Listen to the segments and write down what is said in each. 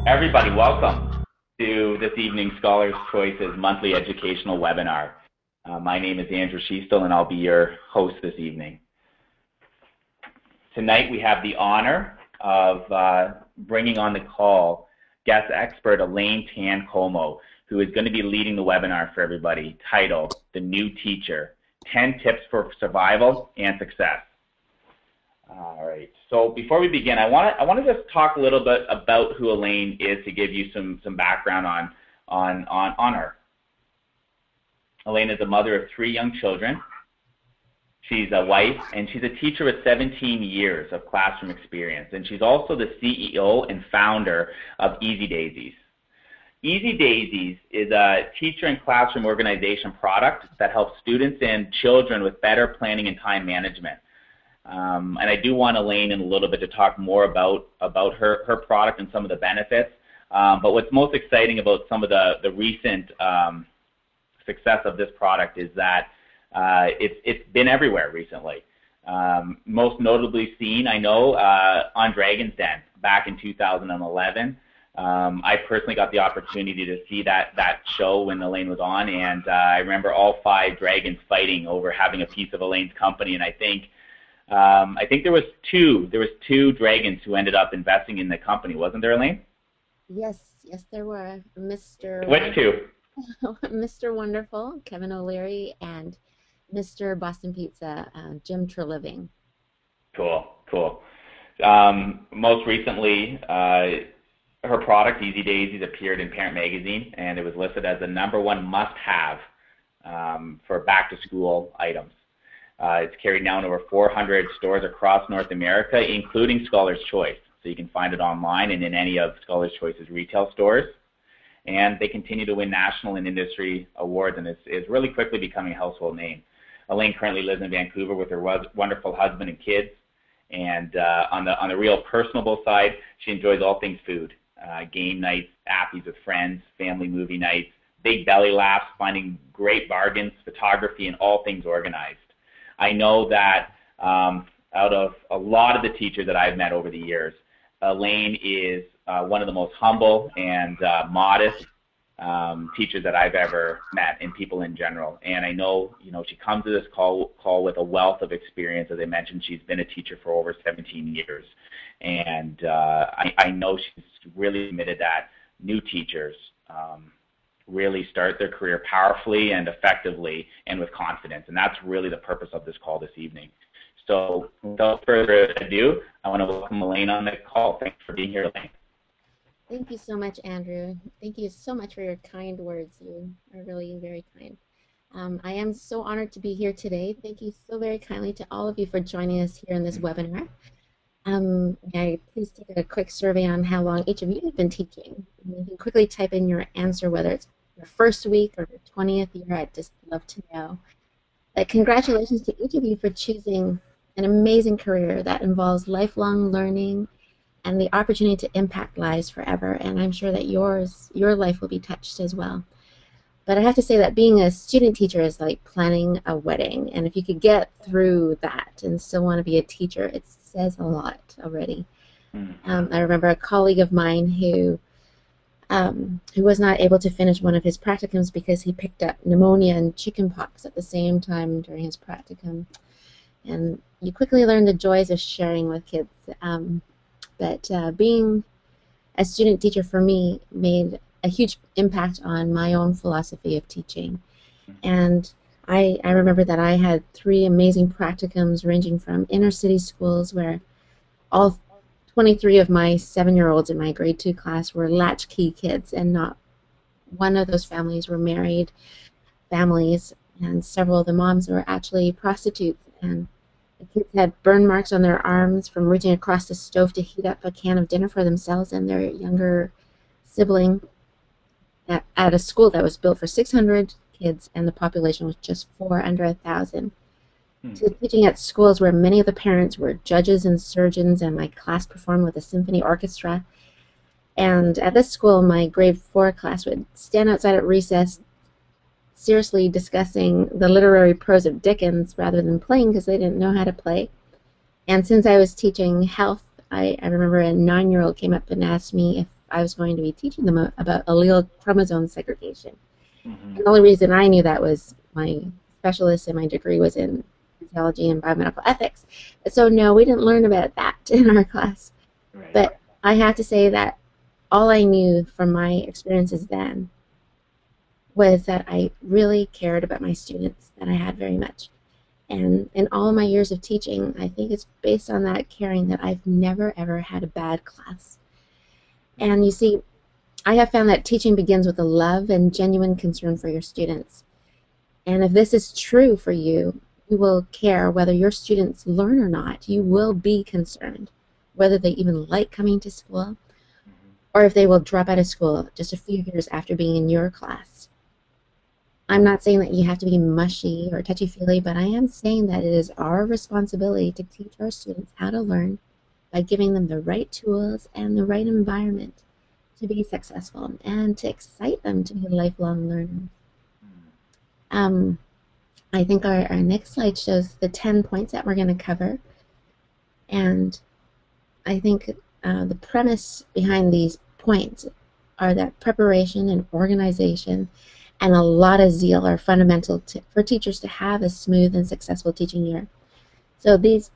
Everybody, welcome to this evening's Scholars Choices monthly educational webinar. My name is Andrew Schiestel, and I'll be your host this evening. Tonight we have the honor of bringing on the call guest expert Elaine Comeau, who is going to be leading the webinar for everybody, titled The New Teacher, 10 Tips for Survival and Success. All right, so before we begin, I want to just talk a little bit about who Elaine is to give you some background on her. Elaine is a mother of 3 young children. She's a wife, and she's a teacher with 17 years of classroom experience, and she's also the CEO and founder of Easy Daysies. Easy Daysies is a teacher and classroom organization product that helps students and children with better planning and time management. And I do want Elaine in a little bit to talk more about her product and some of the benefits. But what's most exciting about some of the recent success of this product is that it's been everywhere recently. Most notably seen, I know, on Dragon's Den back in 2011. I personally got the opportunity to see that show when Elaine was on, and I remember all 5 dragons fighting over having a piece of Elaine's company, and I think there was two dragons who ended up investing in the company, wasn't there, Elaine? Yes, there were. Mr. Which two? Mr. Wonderful, Kevin O'Leary, and Mr. Boston Pizza, Jim Treliving. Cool. Most recently, her product, Easy Daysies, appeared in Parent Magazine, and it was listed as the #1 must-have for back-to-school items. It's carried now in over 400 stores across North America, including Scholars Choice. So you can find it online and in any of Scholars Choice's retail stores. And they continue to win national and industry awards, and is really quickly becoming a household name. Elaine currently lives in Vancouver with her wonderful husband and kids. And on the real personable side, she enjoys all things food. Game nights, appies with friends, family movie nights, big belly laughs, finding great bargains, photography, and all things organized. I know that out of a lot of the teachers that I've met over the years, Elaine is one of the most humble and modest teachers that I've ever met, and people in general. And I know, she comes to this call with a wealth of experience. As I mentioned, she's been a teacher for over 17 years. And I know she's really committed that new teachers really start their career powerfully and effectively and with confidence. And that's really the purpose of this call this evening. So without further ado, I want to welcome Elaine on the call. Thanks for being here, Elaine. Thank you so much, Andrew. Thank you so much for your kind words. You are really very kind. I am so honored to be here today. Thank you so very kindly to all of you for joining us here in this webinar. May I please take a quick survey on how long each of you have been teaching. You can quickly type in your answer, whether it's your first week or your 20th year. I'd just love to know. But congratulations to each of you for choosing an amazing career that involves lifelong learning and the opportunity to impact lives forever. And I'm sure that your life will be touched as well. But I have to say that being a student teacher is like planning a wedding. And if you could get through that and still want to be a teacher, it says a lot already. I remember a colleague of mine who was not able to finish one of his practicums because he picked up pneumonia and chickenpox at the same time during his practicum. And you quickly learn the joys of sharing with kids. But being a student teacher for me made a huge impact on my own philosophy of teaching. And I remember that I had 3 amazing practicums ranging from inner city schools where all 23 of my 7-year-olds in my grade 2 class were latchkey kids, and not one of those families were married families, and several of the moms were actually prostitutes, and the kids had burn marks on their arms from reaching across the stove to heat up a can of dinner for themselves and their younger sibling at a school that was built for 600 kids, and the population was just 4 under 1,000. To teaching at schools where many of the parents were judges and surgeons, and my class performed with a symphony orchestra. And at this school, my grade 4 class would stand outside at recess, seriously discussing the literary prose of Dickens rather than playing because they didn't know how to play. And since I was teaching health, I remember a 9-year-old came up and asked me if I was going to be teaching them about allele chromosome segregation. Mm-hmm. And the only reason I knew that was my specialist in my degree was in physiology and biomedical ethics. So no, we didn't learn about that in our class. Right. But I have to say that all I knew from my experiences then was that I really cared about my students, that I had very much. And in all of my years of teaching, I think it's based on that caring that I've never ever had a bad class. And you see, I have found that teaching begins with a love and genuine concern for your students. And if this is true for you, you will care whether your students learn or not. You will be concerned whether they even like coming to school Mm-hmm. or if they will drop out of school just a few years after being in your class. I'm not saying that you have to be mushy or touchy-feely, but I am saying that it is our responsibility to teach our students how to learn by giving them the right tools and the right environment to be successful and to excite them to be lifelong learners. Um, I think our next slide shows the 10 points that we're going to cover. And I think the premise behind these points are that preparation and organization and a lot of zeal are fundamental for teachers to have a smooth and successful teaching year. So these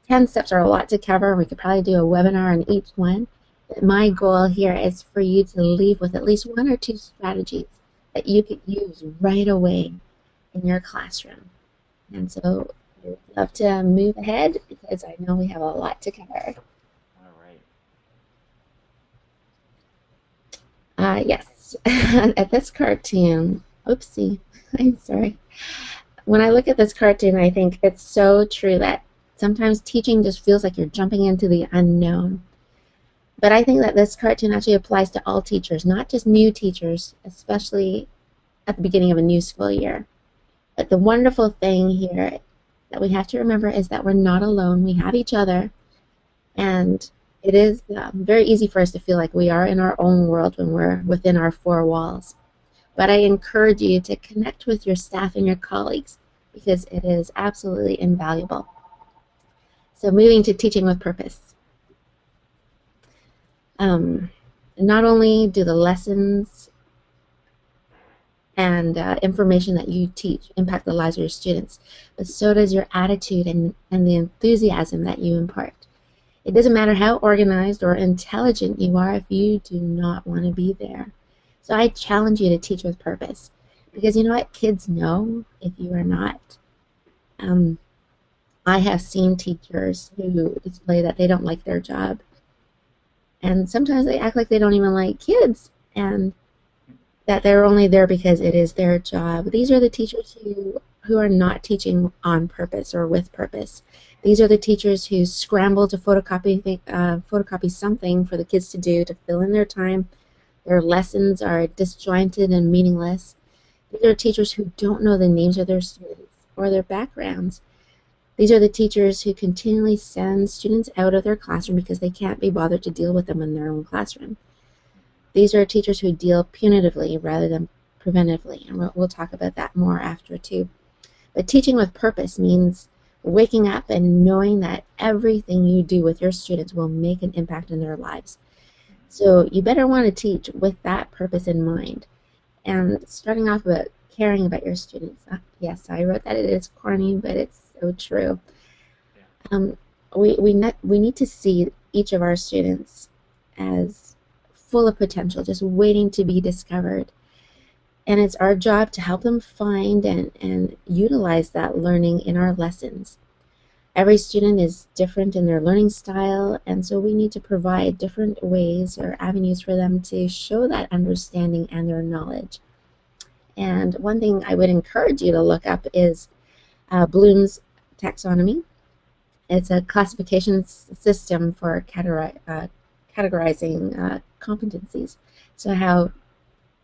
10 steps are a lot to cover. We could probably do a webinar on each one. But my goal here is for you to leave with at least 1 or 2 strategies that you could use right away in your classroom. And so I would love to move ahead because I know we have a lot to cover. All right. Yes, at this cartoon, oopsie, I'm sorry. When I look at this cartoon, I think it's so true that sometimes teaching just feels like you're jumping into the unknown. But I think that this cartoon actually applies to all teachers, not just new teachers, especially at the beginning of a new school year. But the wonderful thing here that we have to remember is that we're not alone. We have each other, and it is very easy for us to feel like we are in our own world when we're within our 4 walls. But I encourage you to connect with your staff and your colleagues because it is absolutely invaluable. So moving to teaching with purpose. Not only do the lessons and information that you teach impact the lives of your students, but so does your attitude and the enthusiasm that you impart. It doesn't matter how organized or intelligent you are if you do not want to be there. So I challenge you to teach with purpose because you know what? Kids know if you are not. I have seen teachers who display that they don't like their job, and sometimes they act like they don't even like kids, and that they're only there because it is their job. These are the teachers who are not teaching on purpose or with purpose. These are the teachers who scramble to photocopy something for the kids to do to fill in their time. Their lessons are disjointed and meaningless. These are teachers who don't know the names of their students or their backgrounds. These are the teachers who continually send students out of their classroom because they can't be bothered to deal with them in their own classroom. These are teachers who deal punitively rather than preventively, and we'll talk about that more after too. But teaching with purpose means waking up and knowing that everything you do with your students will make an impact in their lives. So you better want to teach with that purpose in mind. And starting off about caring about your students. Yes, I wrote that it is corny, but it's so true. Um, we need to see each of our students as full of potential, just waiting to be discovered. And it's our job to help them find and utilize that learning in our lessons. Every student is different in their learning style, and so we need to provide different ways or avenues for them to show that understanding and their knowledge. And one thing I would encourage you to look up is Bloom's taxonomy. It's a classification system for categorizing competencies, so how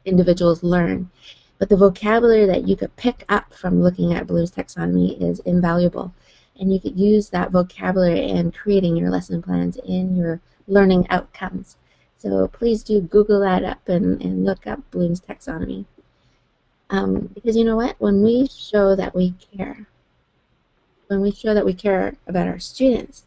individuals learn. But the vocabulary that you could pick up from looking at Bloom's taxonomy is invaluable. And you could use that vocabulary in creating your lesson plans in your learning outcomes. So please do Google that up and look up Bloom's taxonomy. Because you know what? When we show that we care, when we show that we care about our students,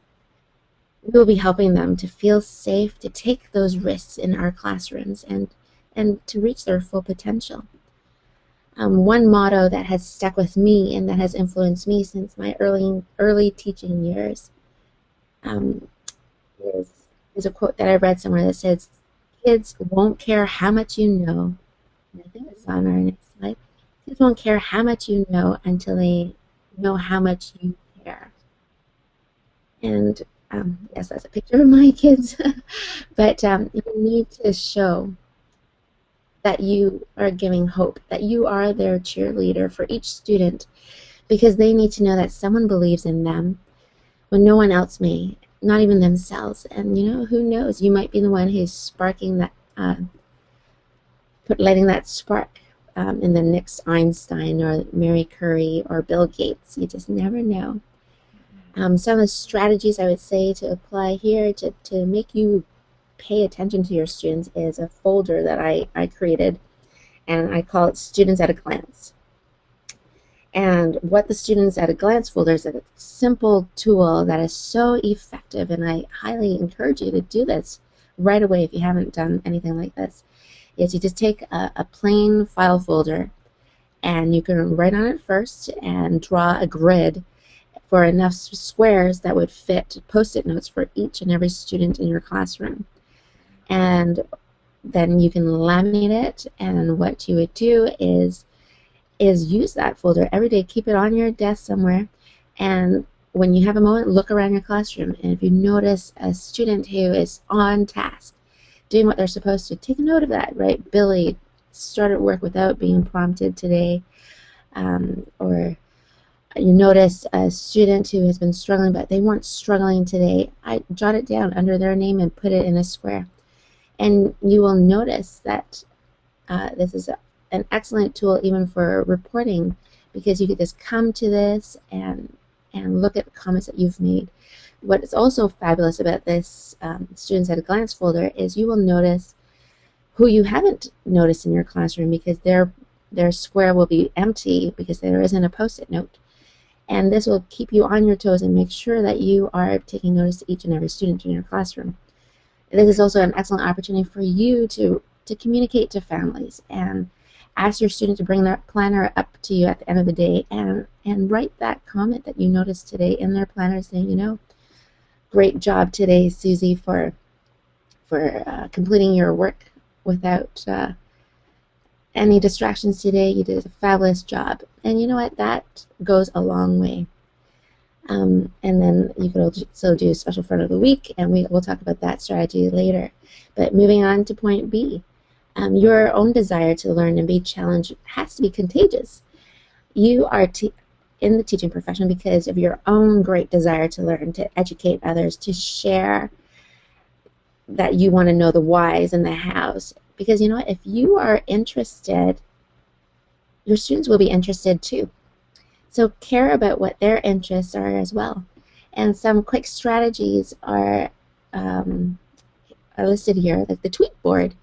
we will be helping them to feel safe, to take those risks in our classrooms, and to reach their full potential. One motto that has stuck with me and that has influenced me since my early teaching years um, is, is a quote that I read somewhere that says, "Kids won't care how much you know." And I think it's on our next slide. Kids won't care how much you know until they know how much you care. And yes, that's a picture of my kids. But you need to show that you are giving hope, that you are their cheerleader for each student, because they need to know that someone believes in them when no one else may, not even themselves. And you know, who knows? You might be the one who's sparking that, letting that spark in the next Einstein or Mary Curie or Bill Gates. You just never know. Some of the strategies I would say to apply here to make you pay attention to your students is a folder that I created, and I call it Students at a Glance. And what the Students at a Glance folder is a simple tool that is so effective, and I highly encourage you to do this right away if you haven't done anything like this, is you just take a plain file folder and you can write on it first and draw a grid for enough squares that would fit post-it notes for each and every student in your classroom. And then you can laminate it, and what you would do is use that folder every day. Keep it on your desk somewhere, and when you have a moment, look around your classroom, and if you notice a student who is on task, doing what they're supposed to, take a note of that, right? Billy started work without being prompted today, or you notice a student who has been struggling, but they weren't struggling today. I jot it down under their name and put it in a square. And you will notice that this is an excellent tool even for reporting, because you could just come to this and look at the comments that you've made. What is also fabulous about this Students at a Glance folder is you will notice who you haven't noticed in your classroom, because their square will be empty because there isn't a post-it note. And this will keep you on your toes and make sure that you are taking notice of each and every student in your classroom. This is also an excellent opportunity for you to communicate to families and ask your student to bring their planner up to you at the end of the day and write that comment that you noticed today in their planner, saying, you know, great job today, Susie, for completing your work without any distractions today. You did a fabulous job. And you know what? That goes a long way. And then you could also do special friend of the week, and we'll talk about that strategy later. But moving on to point B, your own desire to learn and be challenged has to be contagious. You are in the teaching profession because of your own great desire to learn, to educate others, to share that you want to know the whys and the hows. Because you know what? If you are interested, your students will be interested too. So care about what their interests are as well. And some quick strategies are listed here, like the tweet board.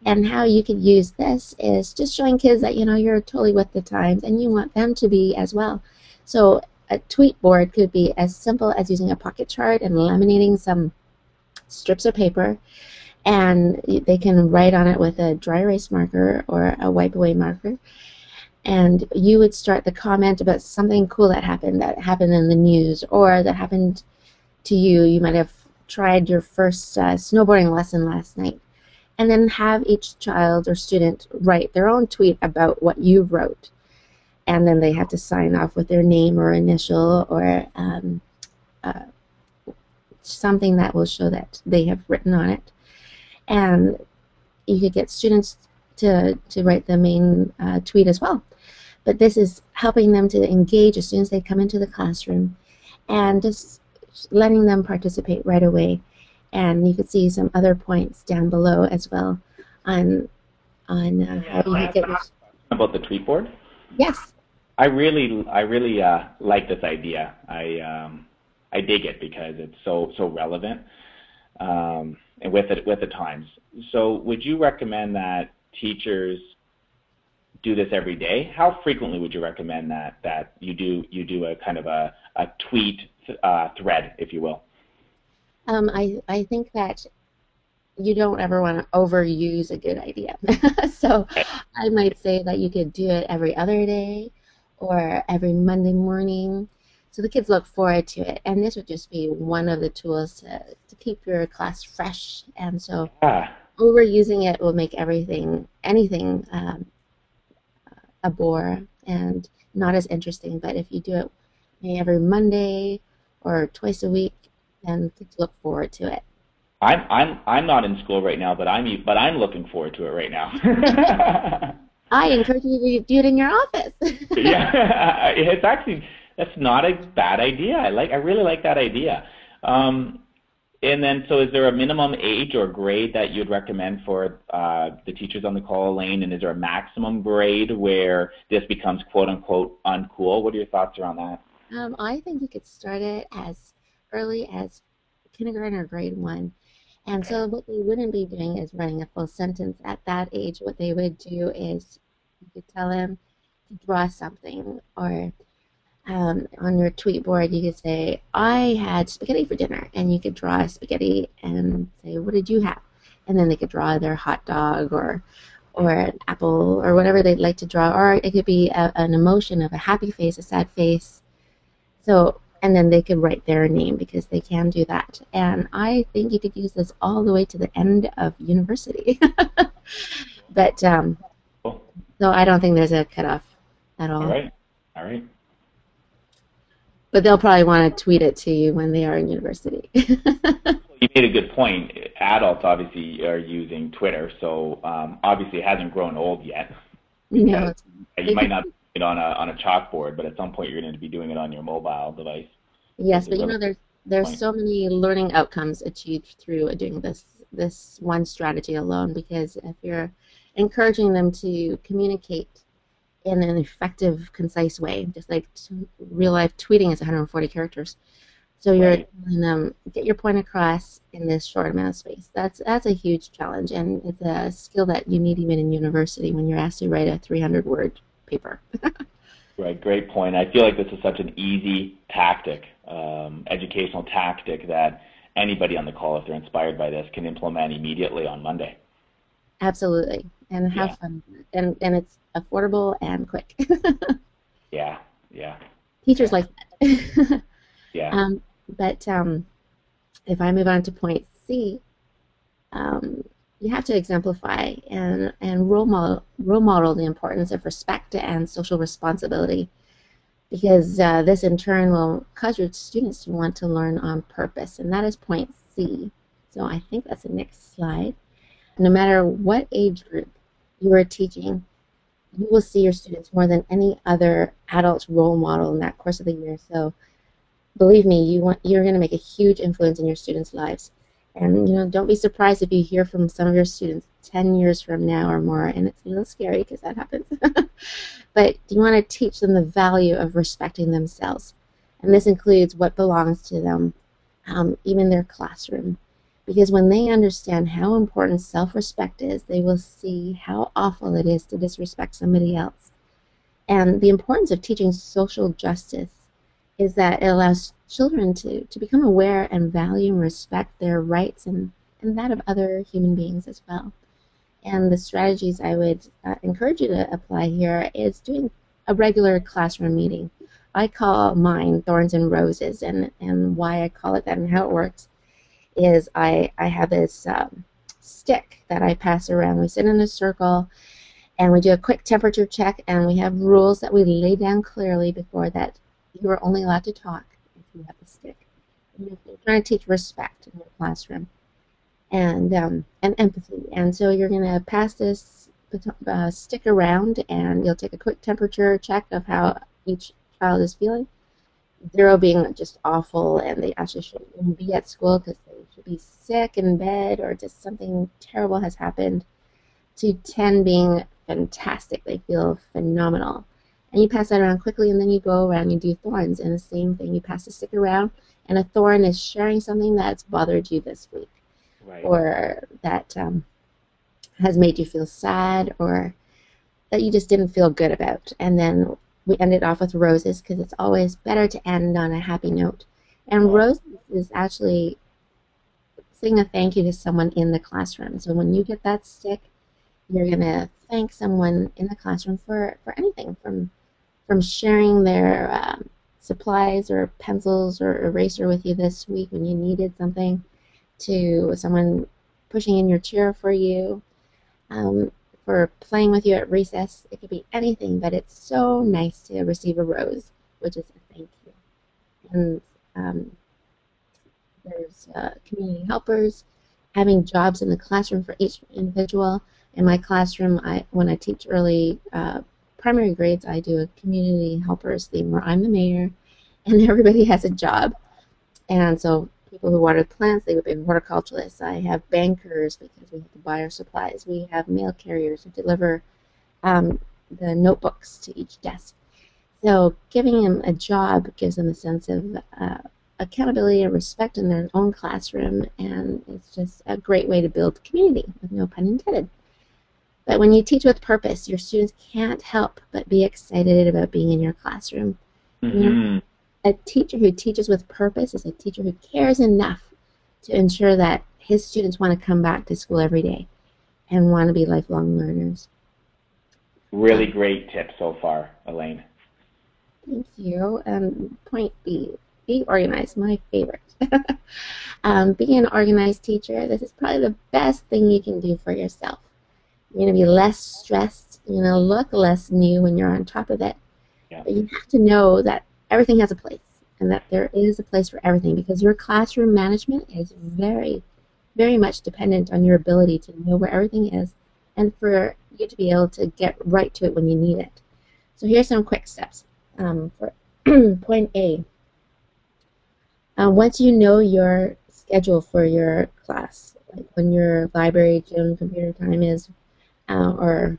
And how you could use this is just showing kids that, you know, you're totally with the times and you want them to be as well. So a tweet board could be as simple as using a pocket chart and laminating some strips of paper, and they can write on it with a dry erase marker or a wipe away marker. And you would start the comment about something cool that happened in the news, or that happened to you. You might have tried your first snowboarding lesson last night, and then have each child or student write their own tweet about what you wrote, and then they have to sign off with their name or initial, or something that will show that they have written on it. And you could get students to write the main tweet as well. But this is helping them to engage as soon as they come into the classroom, and just letting them participate right away. And you could see some other points down below as well on how you get your... About the tweet board? Yes. I really like this idea. I dig it because it's so relevant, and with the times. So would you recommend that teachers do this every day, how frequently would you recommend that you do a kind of a tweet thread, if you will? I think that you don't ever want to overuse a good idea. So I might say that you could do it every other day or every Monday morning. So the kids look forward to it. And this would just be one of the tools to keep your class fresh. And so Yeah. overusing it will make anything a bore and not as interesting. But if you do it maybe every Monday or twice a week, then kids look forward to it. I'm not in school right now, but I'm looking forward to it right now. I encourage you to do it in your office. Yeah, it's actually that's not a bad idea. I really like that idea. And then, so is there a minimum age or grade that you'd recommend for the teachers on the call, Elaine? And is there a maximum grade where this becomes quote unquote uncool? What are your thoughts around that? I think you could start it as early as kindergarten or grade one. And Okay. so what they wouldn't be doing is running a full sentence at that age. What they would do is you could tell them to draw something, or on your tweet board you could say, I had spaghetti for dinner, and you could draw spaghetti and say, what did you have? And then they could draw their hot dog or an apple or whatever they'd like to draw, or it could be an emotion of a happy face, a sad face. So, and then they could write their name because they can do that. And I think you could use this all the way to the end of university. But Cool. so I don't think there's a cutoff at All all. right. All right. But they'll probably want to tweet it to you when they are in university. You made a good point. Adults obviously are using Twitter, so obviously it hasn't grown old yet You because know, you they might could, not do it on a chalkboard, but at some point you're going to be doing it on your mobile device. yes, That's a but really good there's point. so many learning outcomes achieved through doing this one strategy alone, because if you're encouraging them to communicate in an effective, concise way, just like real life tweeting is 140 characters. So you're Right. telling them, get your point across in this short amount of space. That's a huge challenge, and it's a skill that you need even in university when you're asked to write a 300-word paper. Right. Great point. I feel like this is such an easy tactic, educational tactic that anybody on the call, if they're inspired by this, can implement immediately on Monday. Absolutely, and have Yeah. fun, and it's affordable and quick. Yeah. Yeah. Teachers Okay. like that. Yeah. um, but if I move on to point C, um, you have to exemplify and role model the importance of respect and social responsibility, because this in turn will cause your students to want to learn on purpose, and that is point C. So I think that's the next slide. No matter what age group you are teaching, you will see your students more than any other adult role model in that course of the year. So believe me, you're going to make a huge influence in your students' lives. And don't be surprised if you hear from some of your students 10 years from now or more, and it's a little scary because that happens. But you want to teach them the value of respecting themselves. And this includes what belongs to them, even their classroom. Because when they understand how important self respect is, they will see how awful it is to disrespect somebody else. And the importance of teaching social justice is that it allows children to become aware and value and respect their rights and that of other human beings as well. And the strategies I would encourage you to apply here is doing a regular classroom meeting. I call mine Thorns and Roses, and why I call it that and how it works is I have this stick that I pass around. We sit in a circle and we do a quick temperature check, and we have rules that we lay down clearly before that. You are only allowed to talk if you have a stick. And you're trying to teach respect in your classroom and empathy. And so you're going to pass this stick around, and you'll take a quick temperature check of how each child is feeling. 0 being just awful, and they actually shouldn't be at school because they should be sick in bed or just something terrible has happened, to 10 being fantastic. They feel phenomenal. And you pass that around quickly, and then you go around and you do thorns, and the same thing. You pass the stick around, and a thorn is sharing something that's bothered you this week, Right. or that has made you feel sad, or that you just didn't feel good about. And then we ended off with roses because it's always better to end on a happy note. And Oh, roses is actually saying a thank you to someone in the classroom. So when you get that stick, you're going to thank someone in the classroom for anything from sharing their supplies or pencils or eraser with you this week when you needed something, to someone pushing in your chair for you, um, for playing with you at recess. It could be anything, but it's so nice to receive a rose, which is a thank you. And um, there's community helpers, having jobs in the classroom for each individual. In my classroom, when I teach early primary grades, I do a community helpers theme where I'm the mayor and everybody has a job. And so people who water the plants, they would be horticulturalists. I have bankers because we have to buy our supplies. We have mail carriers who deliver um, the notebooks to each desk. So giving them a job gives them a sense of accountability and respect in their own classroom, and it's just a great way to build community, with no pun intended. But when you teach with purpose, your students can't help but be excited about being in your classroom. You know, mm-hmm. a teacher who teaches with purpose is a teacher who cares enough to ensure that his students want to come back to school every day and want to be lifelong learners. Really Um, great tip so far, Elaine. Thank you. Point B, be organized, my favorite. Being an organized teacher, this is probably the best thing you can do for yourself. You're going to be less stressed. You're going to look less new when you're on top of it. Yeah. But you have to know that everything has a place and that there is a place for everything, because your classroom management is very, very much dependent on your ability to know where everything is and for you to be able to get right to it when you need it. So here's some quick steps. For point A, once you know your schedule for your class, like when your library, gym, computer time is, or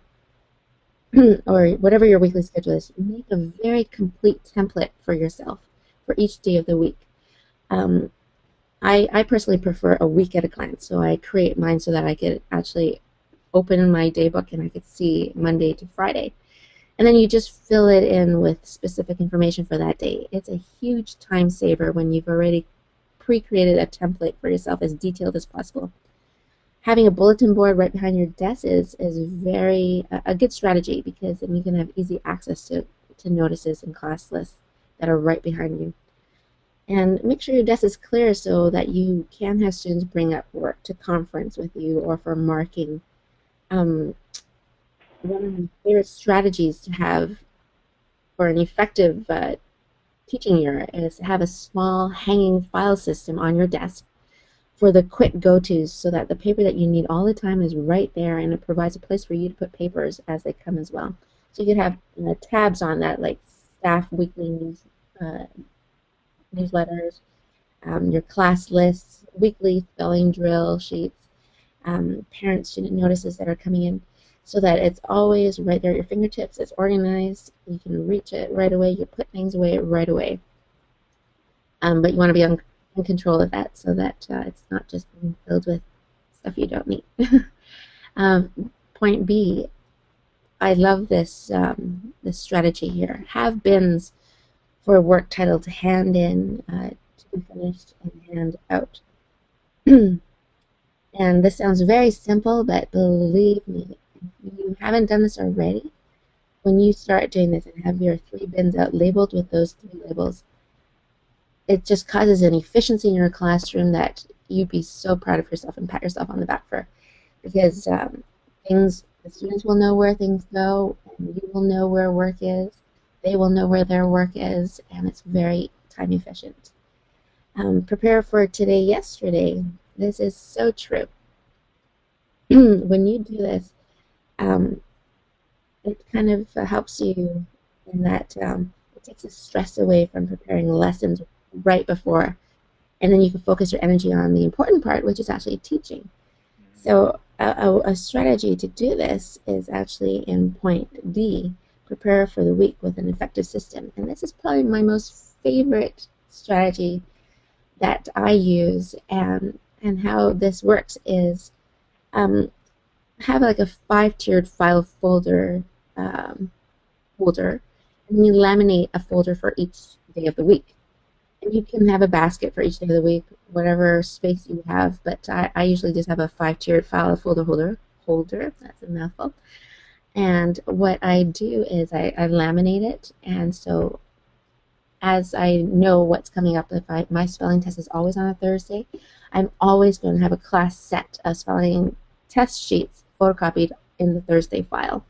or whatever your weekly schedule is, make a very complete template for yourself for each day of the week. Um, I personally prefer a week at a glance, so I create mine so that I could actually open my day book and I could see Monday to Friday. And then you just fill it in with specific information for that day. It's a huge time saver when you've already pre-created a template for yourself as detailed as possible. Having a bulletin board right behind your desk is very a good strategy, because then you can have easy access to notices and class lists that are right behind you. And make sure your desk is clear so that you can have students bring up work to conference with you or for marking. Um, One of my favorite strategies to have for an effective teaching year is to have a small hanging file system on your desk for the quick go-tos, so that the paper that you need all the time is right there, and it provides a place for you to put papers as they come as well. So you could have tabs on that, like staff weekly uh, newsletters, your class lists, weekly spelling drill sheets, parent student notices that are coming in, so that it's always right there at your fingertips. It's organized. You can reach it right away. You put things away right away. But you want to be in control of that, so that it's not just filled with stuff you don't need. Point B, I love this strategy here. Have bins for work title to hand in, to be finished, and hand out. And this sounds very simple, but believe me, if you haven't done this already, when you start doing this and have your 3 bins out labeled with those 3 labels, it just causes an efficiency in your classroom that you'd be so proud of yourself and pat yourself on the back for. Because the students will know where things go, and you will know where work is. They will know where their work is, and it's very time efficient. Prepare for today, yesterday. This is so true. When you do this, um, it kind of helps you in that it takes the stress away from preparing lessons right before, and then you can focus your energy on the important part, which is actually teaching. So a strategy to do this is actually in point D, prepare for the week with an effective system. And this is probably my most favorite strategy that I use, and how this works is, um, have like a 5-tiered file folder folder, and then you laminate a folder for each day of the week. And you can have a basket for each day of the week, whatever space you have, but I usually just have a 5-tiered file folder holder. That's a mouthful. And what I do is I laminate it, and so as I know what's coming up, if my spelling test is always on a Thursday, I'm always going to have a class set of spelling test sheets photocopied in the Thursday file.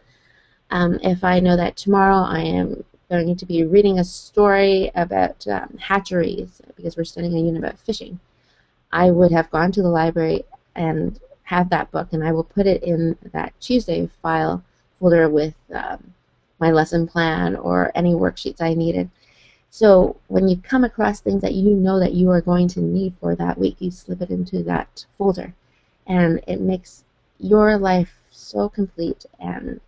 If I know that tomorrow I am going to be reading a story about hatcheries because we're studying a unit about fishing, I would have gone to the library and have that book, and I will put it in that Tuesday file folder with my lesson plan or any worksheets I needed. So when you come across things that you know that you are going to need for that week, you slip it into that folder, and it makes your life so complete, and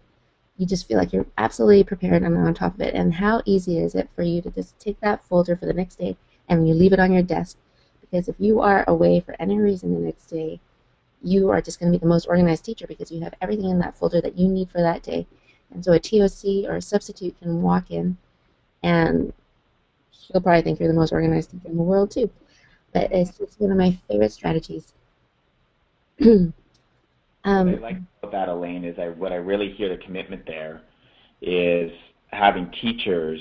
you just feel like you're absolutely prepared and on top of it. And how easy is it for you to just take that folder for the next day and you leave it on your desk? Because if you are away for any reason the next day, you are just going to be the most organized teacher because you have everything in that folder that you need for that day. And so a TOC or a substitute can walk in, and she'll probably think you're the most organized teacher in the world too. But it's just one of my favorite strategies. What I like about that, Elaine, is what I really hear the commitment there is having teachers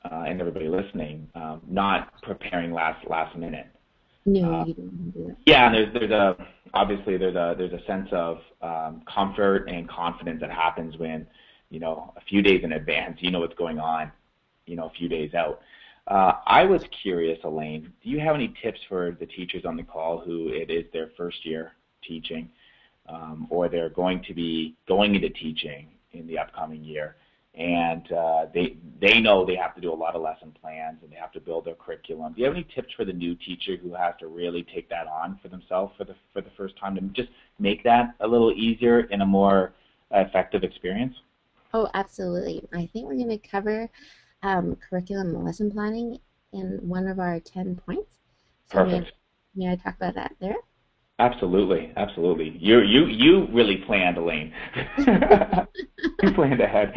and everybody listening not preparing last minute. No, you don't do that. Yeah, and obviously there's a sense of comfort and confidence that happens when a few days in advance you know what's going on, a few days out. I was curious, Elaine, do you have any tips for the teachers on the call who it is their first year teaching, or they're going to be going into teaching in the upcoming year, and they know they have to do a lot of lesson plans and they have to build their curriculum? Do you have any tips for the new teacher who has to really take that on for themselves for the first time to just make that a little easier and a more effective experience? Oh, absolutely. I think we're going to cover curriculum and lesson planning in one of our 10 points. So Perfect. may I talk about that there? Absolutely, absolutely. You really planned, Elaine. You planned ahead.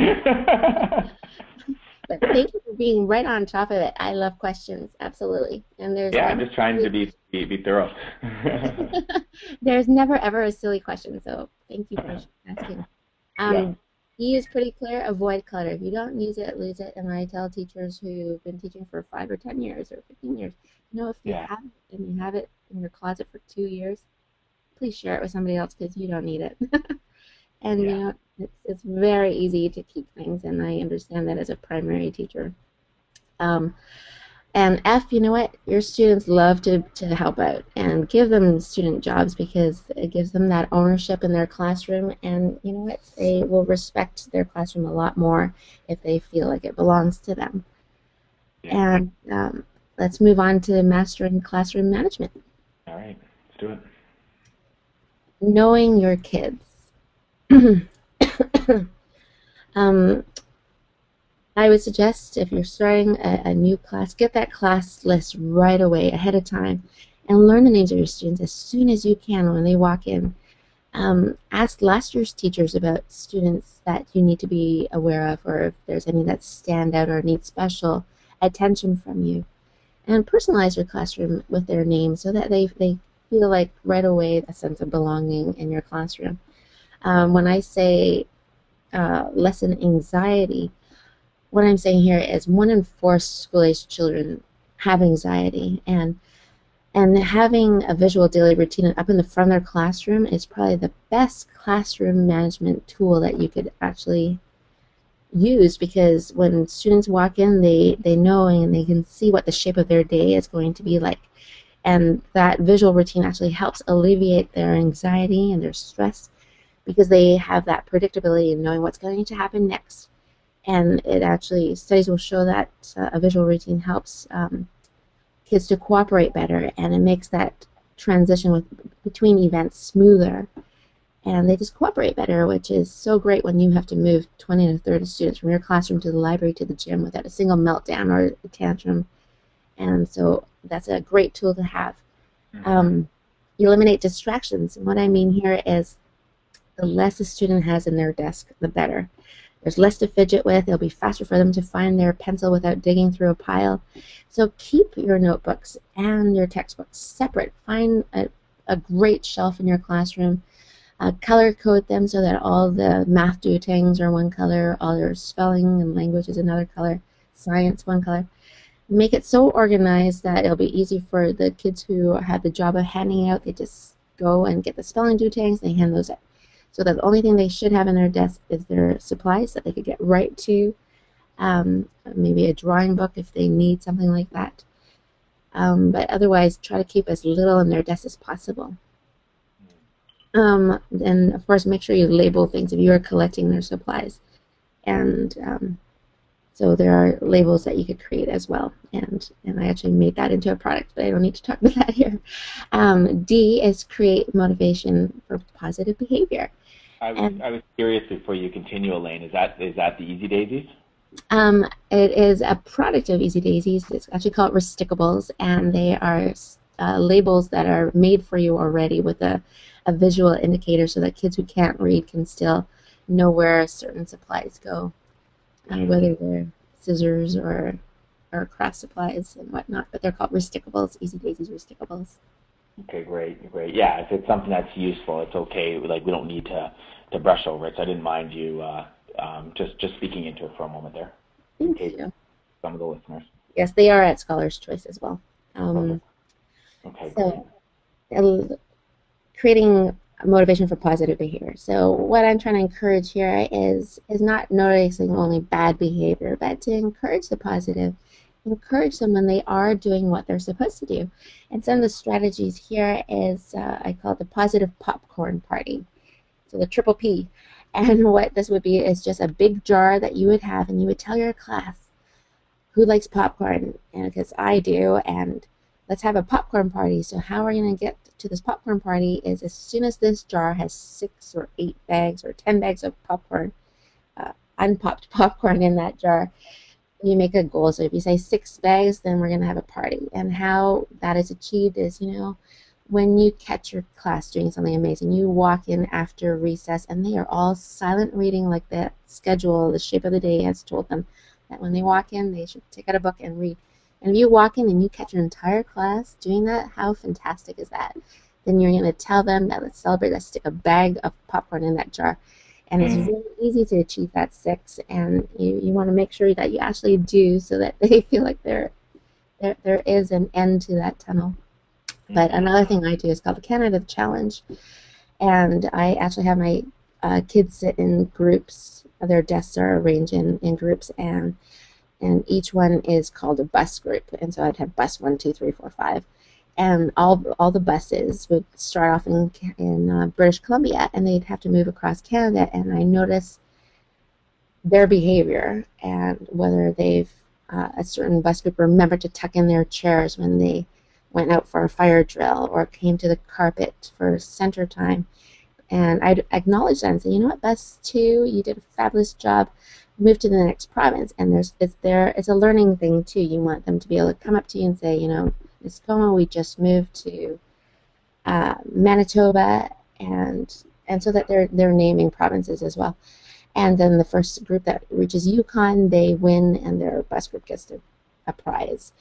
But thank you for being right on top of it. I love questions, absolutely. And Yeah, I'm just trying to be thorough. there's never ever a silly question, so thank you for asking. Yeah. E is pretty clear. Avoid clutter. If you don't use it, lose it. And I tell teachers who've been teaching for 5 or 10 years or 15 years, if you Yeah. have it and you have it in your closet for 2 years, please share it with somebody else because you don't need it. And Yeah. it's very easy to keep things, and I understand that as a primary teacher. Um, and F, you know what? Your students love to help out and give them student jobs because it gives them that ownership in their classroom. And you know what? They will respect their classroom a lot more if they feel like it belongs to them. Yeah. And let's move on to mastering classroom management. All right. Let's do it. Knowing your kids. um, I would suggest if you're starting a new class, get that class list right away ahead of time and learn the names of your students as soon as you can when they walk in. Ask last year's teachers about students that you need to be aware of, or if there's any that stand out or need special attention from you. And personalize your classroom with their names so that they feel like right away a sense of belonging in your classroom. When I say lesson anxiety, what I'm saying here is 1 in 4 school-aged children have anxiety, and having a visual daily routine up in the front of their classroom is probably the best classroom management tool that you could actually use, because when students walk in, they know and they can see what the shape of their day is going to be like. And that visual routine actually helps alleviate their anxiety and their stress because they have that predictability in knowing what's going to happen next. And it actually, studies will show that a visual routine helps kids to cooperate better, and it makes that transition between events smoother, and they just cooperate better, which is so great when you have to move 20 to 30 students from your classroom to the library to the gym without a single meltdown or a tantrum. And so that's a great tool to have. Mm-hmm. You eliminate distractions, and what I mean here is the less a student has in their desk, the better. There's less to fidget with. It'll be faster for them to find their pencil without digging through a pile. So keep your notebooks and your textbooks separate. Find a great shelf in your classroom. Color code them so that all the math duotangs are one color, all their spelling and language is another color, science one color. Make it so organized that it'll be easy for the kids who have the job of handing out. They just go and get the spelling duotangs, they hand those out. So that the only thing they should have in their desk is their supplies that they could get right to, maybe a drawing book if they need something like that. But otherwise, try to keep as little in their desk as possible. And of course, make sure you label things if you are collecting their supplies. And so there are labels that you could create as well. And I actually made that into a product, but I don't need to talk about that here. D is create motivation for positive behavior. I was curious before you continue, Elaine. Is that the Easy Daisies? It is a product of Easy Daisies. It's actually called Restickables, and they are labels that are made for you already with a visual indicator so that kids who can't read can still know where certain supplies go, whether they're scissors or craft supplies and whatnot. But they're called Restickables, Easy Daisies Restickables. Okay, great. Yeah, if it's something that's useful, it's okay. Like, we don't need to brush over it. So I didn't mind you just speaking into it for a moment there. Thank you. Some of the listeners. Yes, they are at Scholar's Choice as well. Okay, so creating motivation for positive behavior. So what I'm trying to encourage here is not noticing only bad behavior, but to encourage the positive. Encourage them when they are doing what they're supposed to do. And some of the strategies here is I call it the positive popcorn party. So the triple P. And what this would be is just a big jar that you would have, and you would tell your class who likes popcorn, and because I do, and let's have a popcorn party. So how we're going to get to this popcorn party is as soon as this jar has 6 or 8 bags or 10 bags of popcorn, unpopped popcorn in that jar, you make a goal. So if you say 6 bags, then we're going to have a party. And how that is achieved is, when you catch your class doing something amazing, you walk in after recess and they are all silent reading, like the schedule, the shape of the day has told them that when they walk in, they should take out a book and read. And if you walk in and you catch your entire class doing that, how fantastic is that? Then you're going to tell them that let's celebrate, let's stick a bag of popcorn in that jar. And it's really easy to achieve that 6, and you want to make sure that you actually do so that they feel like there is an end to that tunnel. But another thing I do is called the Canada Challenge, and I actually have my kids sit in groups. Their desks are arranged in groups, and each one is called a bus group. And so I'd have bus 1, 2, 3, 4, 5. And all the buses would start off in British Columbia, and they'd have to move across Canada. And I notice their behavior and whether they've a certain bus group remembered to tuck in their chairs when they went out for a fire drill or came to the carpet for center time. And I'd acknowledge them and say, you know what, bus 2, you did a fabulous job. Move to the next province. And it's a learning thing too. You want them to be able to come up to you and say, Miss Comeau, we just moved to Manitoba, and so that they're naming provinces as well. And then the first group that reaches Yukon, they win, and their bus group gets a prize.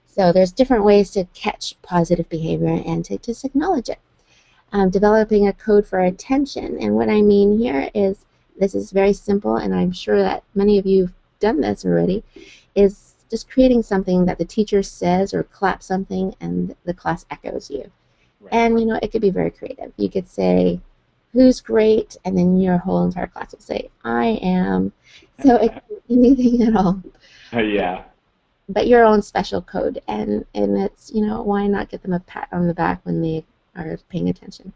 So there's different ways to catch positive behavior and to just acknowledge it. Developing a code for attention, and what I mean here is this is very simple, and I'm sure that many of you have done this already, is just creating something that the teacher says or claps something and the class echoes you. Right. And, it could be very creative. You could say, who's great? And then your whole entire class will say, I am. So it could be anything at all. Yeah. But your own special code. And it's, why not get them a pat on the back when they are paying attention?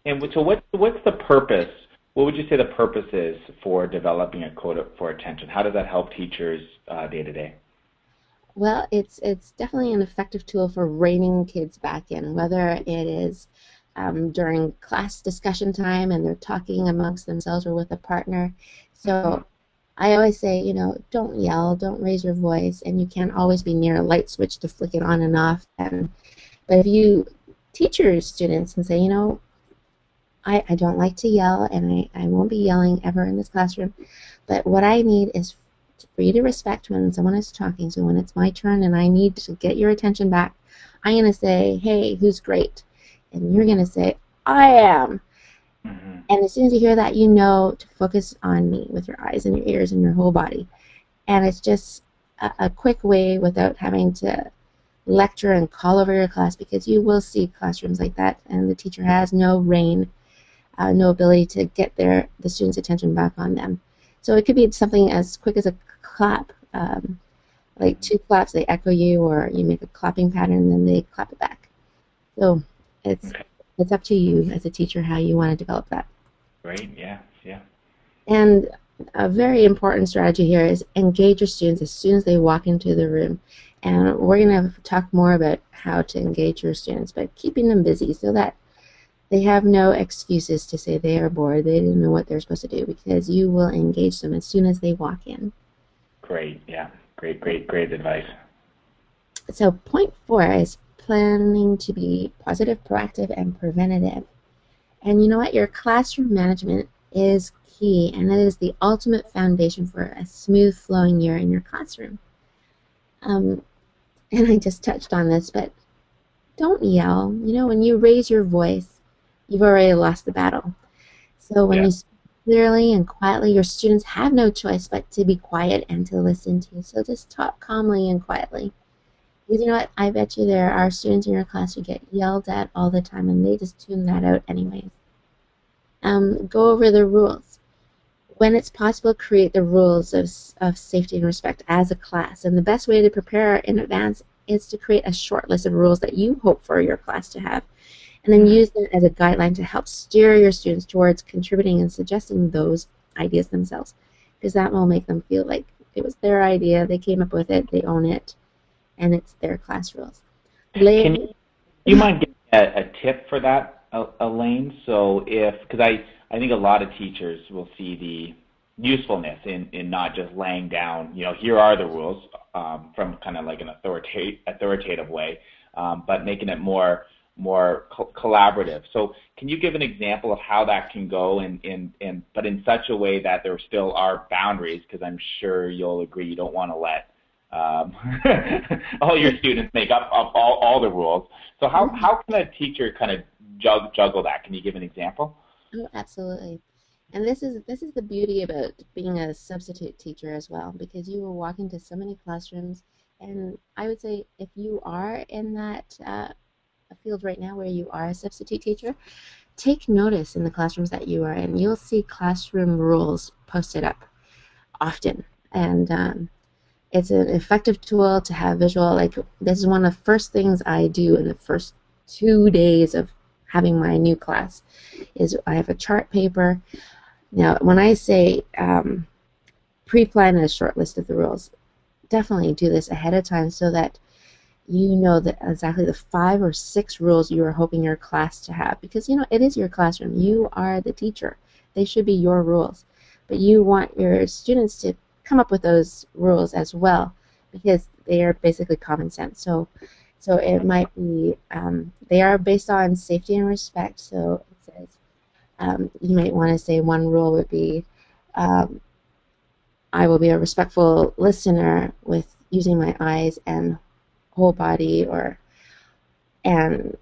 And so what's the purpose? What would you say the purpose is for developing a code for attention? How does that help teachers day to day? Well, it's definitely an effective tool for reining kids back in, whether it is during class discussion time and they're talking amongst themselves or with a partner. So I always say, don't yell, don't raise your voice, and you can't always be near a light switch to flick it on and off. But if you teach your students and say, I don't like to yell, and I won't be yelling ever in this classroom. But what I need is for you to respect when someone is talking. So when it's my turn and I need to get your attention back, I'm going to say, hey, who's great? And you're going to say, I am. Hmm. And as soon as you hear that, you know to focus on me with your eyes and your ears and your whole body. And it's just a quick way without having to lecture and call over your class, because you will see classrooms like that and the teacher has no reign, no ability to get the students' attention back on them. So it could be something as quick as a clap, like two claps, they echo you, or you make a clapping pattern and then they clap it back. So it's Okay. it's up to you as a teacher how you want to develop that. Great. Yeah. Yeah. And a very important strategy here is engage your students as soon as they walk into the room. And we're going to talk more about how to engage your students, but keeping them busy so that they have no excuses to say they are bored, they didn't know what they're supposed to do, because you will engage them as soon as they walk in. Great. Yeah. Great. Great. Great advice. So, point four is planning to be positive, proactive, and preventative. And you know what? Your classroom management is key, and it is the ultimate foundation for a smooth flowing year in your classroom. Um, and I just touched on this, but don't yell. You know, when you raise your voice, you've already lost the battle. So when Yeah. you speak clearly and quietly, your students have no choice but to be quiet and to listen to you. So just talk calmly and quietly. Because you know what? I bet you there are students in your class who get yelled at all the time and they just tune that out anyways. Go over the rules. When it's possible, create the rules of safety and respect as a class. And the best way to prepare in advance is to create a short list of rules that you hope for your class to have, and then Hmm. use them as a guideline to help steer your students towards contributing and suggesting those ideas themselves, because that will make them feel like it was their idea, they came up with it, they own it, and it's their class rules. Can Lay, you mind giving a tip for that, Elaine? So if, because I think a lot of teachers will see the usefulness in not just laying down, here are the rules from kind of like an authoritative way, but making it more collaborative. So can you give an example of how that can go, but in such a way that there still are boundaries? Because I'm sure you'll agree you don't want to let um, all your students make up all the rules. So how can a teacher kind of juggle that? Can you give an example? oh, absolutely. And this is the beauty about being a substitute teacher as well, because you will walk into so many classrooms, and I would say if you are in that field right now where you are a substitute teacher, take notice in the classrooms that you are in. You'll see classroom rules posted up often, and it's an effective tool to have visual. Like, this is one of the first things I do in the first 2 days of having my new class. Is I have a chart paper. Now, when I say pre-plan a short list of the rules, definitely do this ahead of time so that you know that exactly the 5 or 6 rules you are hoping your class to have, because it is your classroom, you are the teacher, they should be your rules, but you want your students to come up with those rules as well, because they are basically common sense. So it might be they are based on safety and respect. So it says you might want to say one rule would be um, I will be a respectful listener with using my eyes and whole body, or and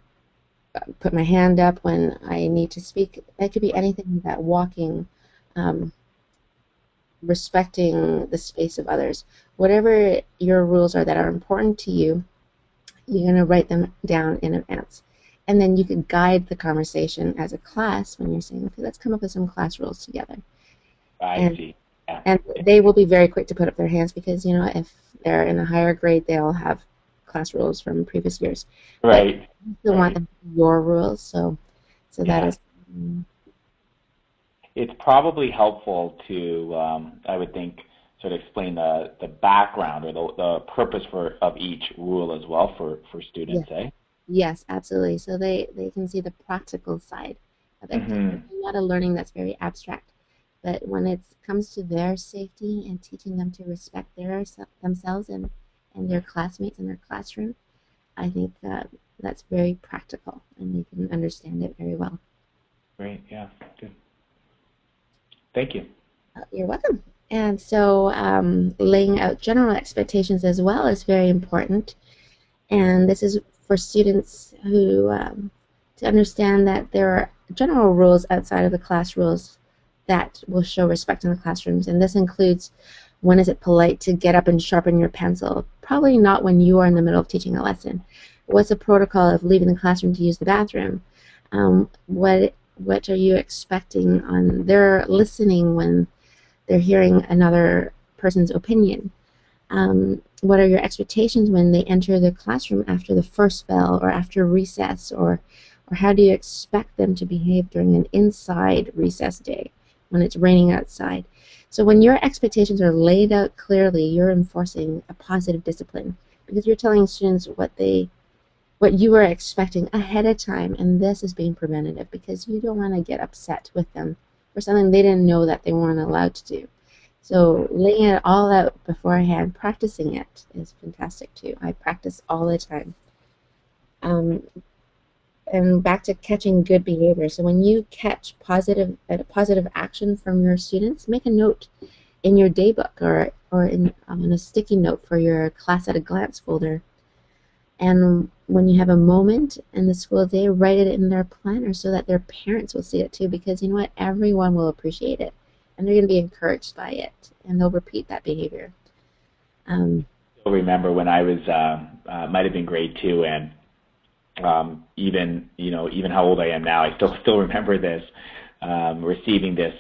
put my hand up when I need to speak. It could be anything, that walking, um, respecting the space of others. Whatever your rules are that are important to you, you're going to write them down in advance. And then you could guide the conversation as a class when you're saying, okay, let's come up with some class rules together. I And see. Yeah. and they will be very quick to put up their hands, because if they're in a higher grade, they'll have class rules from previous years, but Right. you still want Right. them to be your rules. So that Yeah. is mm, It's probably helpful to, I would think, sort of explain the background or the purpose of each rule as well for yes, students, eh? yes, absolutely, so they can see the practical side of it, because there's Hmm. a lot of learning that's very abstract, but when it comes to their safety and teaching them to respect themselves and their classmates in their classroom, I think that's very practical and they can understand it very well. Great. Yeah. Good. Thank you. You're welcome. And so laying out general expectations as well is very important. And this is for students who to understand that there are general rules outside of the class rules that will show respect in the classrooms. And this includes, when is it polite to get up and sharpen your pencil? Probably not when you are in the middle of teaching a lesson. What's the protocol of leaving the classroom to use the bathroom? What are you expecting on their listening when they're hearing another person's opinion? What are your expectations when they enter the classroom after the first bell or after recess, or how do you expect them to behave during an inside recess day when it's raining outside? So when your expectations are laid out clearly, you're enforcing a positive discipline because you're telling students what you are expecting ahead of time, and this is being preventative because you don't want to get upset with them for something they didn't know that they weren't allowed to do. So laying it all out beforehand, practicing it is fantastic too. I practice all the time. And back to catching good behavior. So when you catch positive action from your students, make a note in your daybook or in a sticky note for your class at a glance folder. And when you have a moment in the school day, write it in their planner so that their parents will see it too, because you know what? Everyone will appreciate it, and they're going to be encouraged by it, and they'll repeat that behavior. I remember when I was, might have been grade 2, and even how old I am now, I still remember this, receiving this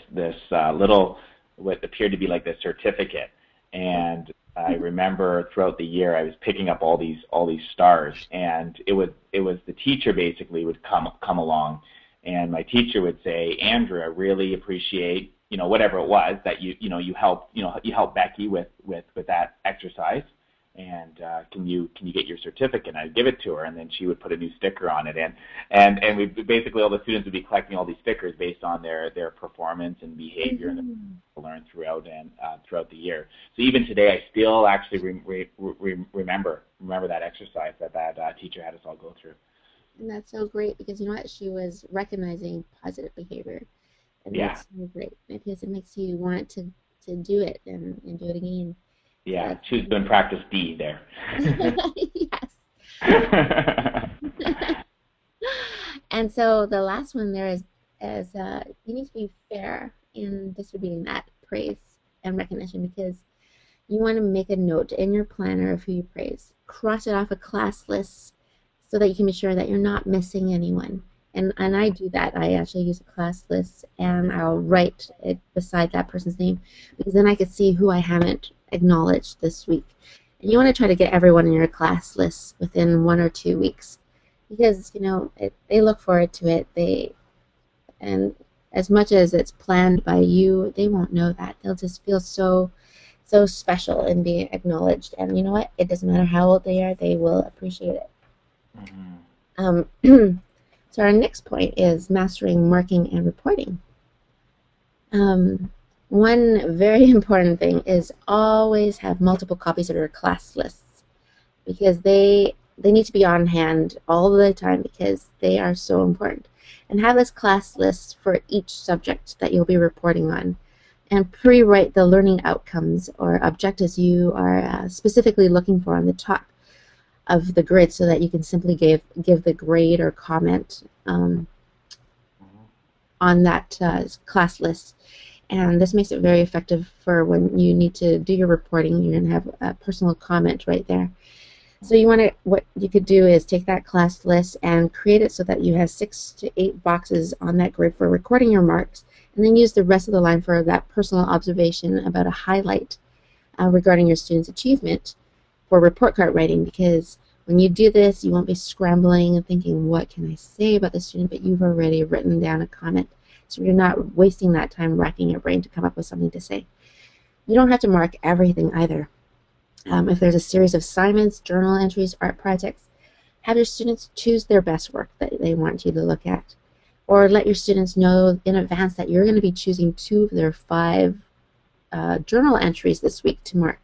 little, what appeared to be like this certificate, and I remember throughout the year I was picking up all these stars, and it was the teacher basically would come along, and my teacher would say, Andrew, I really appreciate whatever it was that you helped Becky with that exercise, and can you get your certificate? And I'd give it to her, and then she would put a new sticker on it, and we basically, all the students would be collecting all these stickers based on their performance and behavior and learn throughout the year. So even today, I still actually remember that exercise that teacher had us all go through. And that's so great because you know what? She was recognizing positive behavior, and Yeah. that's so great because it makes you want to do it and do it again. Yeah, she was doing practice D there. Yes. And so the last one there is you need to be fair in distributing that praise and recognition, because you want to make a note in your planner of who you praise. Cross it off a class list so that you can be sure that you're not missing anyone. And I do that. I actually use a class list, and I'll write it beside that person's name, because then I can see who I haven't acknowledged this week. And you want to try to get everyone in your class list within 1 or 2 weeks, because they look forward to it. And as much as it's planned by you, they won't know that. They'll just feel so special and be acknowledged. And you know what? It doesn't matter how old they are; they will appreciate it. Mm-hmm. So our next point is mastering marking and reporting. One very important thing is always have multiple copies of your class lists, because they need to be on hand all the time because they are so important. And have this class list for each subject that you'll be reporting on, and pre-write the learning outcomes or objectives you are specifically looking for on the top of the grid, so that you can simply give the grade or comment on that class list. And this makes it very effective for when you need to do your reporting. You're going to have a personal comment right there. So what you could do is take that class list and create it so that you have 6 to 8 boxes on that grid for recording your marks, and then use the rest of the line for that personal observation about a highlight regarding your student's achievement for report card writing. Because when you do this, you won't be scrambling and thinking, what can I say about the student, but you've already written down a comment. So you're not wasting that time racking your brain to come up with something to say. You don't have to mark everything either. If there's a series of assignments, journal entries, art projects, have your students choose their best work that they want you to look at. Or let your students know in advance that you're going to be choosing 2 of their 5 journal entries this week to mark.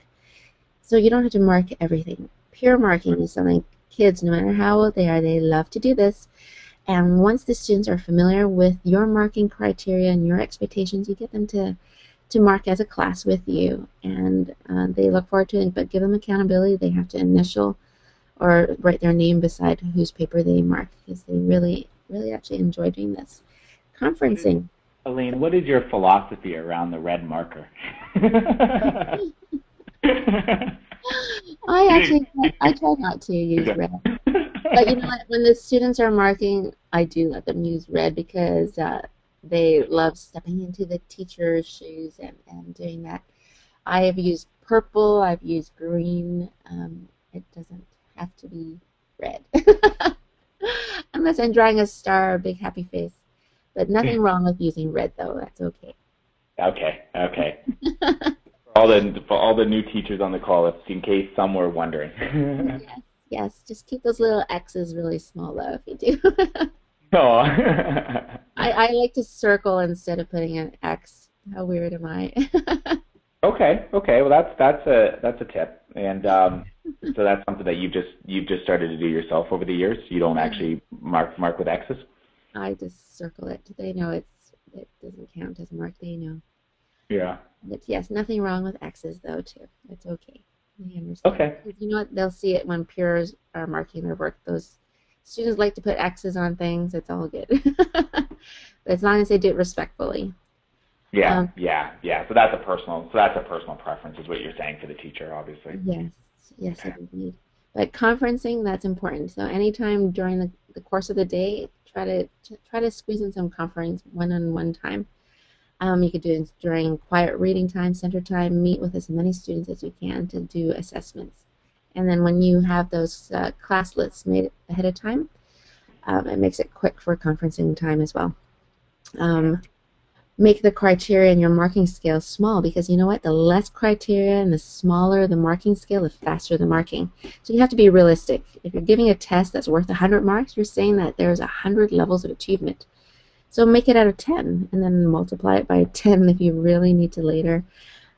So you don't have to mark everything. Peer marking is something kids, no matter how old they are, they love to do this. And once the students are familiar with your marking criteria and your expectations, you get them to mark as a class with you, and they look forward to it, but give them accountability. They have to initial or write their name beside whose paper they mark, because they really, really actually enjoy doing this. What is, Conferencing. Elaine, what is your philosophy around the red marker? I try not to use red. But you know what? When the students are marking, I do let them use red because they love stepping into the teacher's shoes and doing that. I have used purple, I've used green. It doesn't have to be red. Unless I'm drawing a star, a big happy face. But nothing wrong with using red, though. That's okay. Okay, okay. For all the new teachers on the call, if in case some were wondering. Yes, yes. Just keep those little X's really small, though, if you do. Oh. I like to circle instead of putting an X. How weird am I? Okay, okay. Well, that's a tip, and so that's something that you've just started to do yourself over the years. You don't actually mark with X's. I just circle it. They know it doesn't count as mark. They know. Yeah. But yes, nothing wrong with X's though too. It's okay. They understand. Okay. You know what? They'll see it when peers are marking their work. Those students like to put X's on things. It's all good. As long as they do it respectfully. Yeah, Um, yeah, yeah. So that's a personal preference, is what you're saying for the teacher, obviously. yes, yes, Okay. indeed. But conferencing, that's important. So anytime during the course of the day, try to squeeze in some conference one-on-one time. You could do it during quiet reading time, center time, meet with as many students as you can to do assessments. And then when you have those class lists made ahead of time, it makes it quick for conferencing time as well. Okay. Um, Make the criteria in your marking scale small, because you know what? The less criteria and the smaller the marking scale, the faster the marking. So you have to be realistic. If you're giving a test that's worth 100 marks, you're saying that there's 100 levels of achievement. So make it out of 10 and then multiply it by 10 if you really need to later.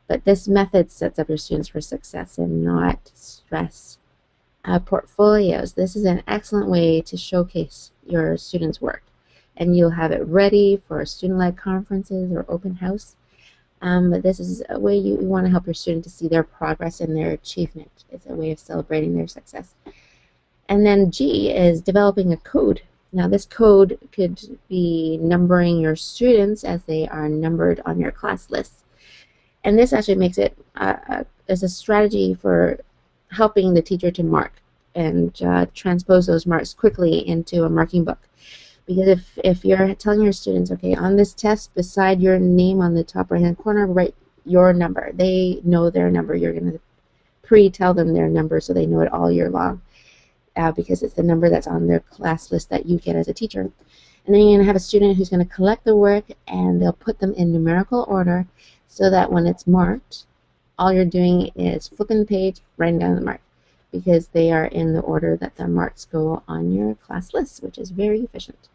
But this method sets up your students for success and not stress. Portfolios. This is an excellent way to showcase your students' work. And you'll have it ready for student-led conferences or open house. But this is a way you want to help your student to see their progress and their achievement. It's a way of celebrating their success. And then G is developing a code. Now this code could be numbering your students as they are numbered on your class list. And this actually makes it as a strategy for helping the teacher to mark and transpose those marks quickly into a marking book. Because if you're telling your students, okay, on this test, beside your name on the top right-hand corner, write your number. They know their number. You're going to pre-tell them their number so they know it all year long, because it's the number that's on their class list that you get as a teacher. And then you're going to have a student who's going to collect the work, and they'll put them in numerical order so that when it's marked, all you're doing is flipping the page, writing down the mark, because they are in the order that the marks go on your class list, which is very efficient.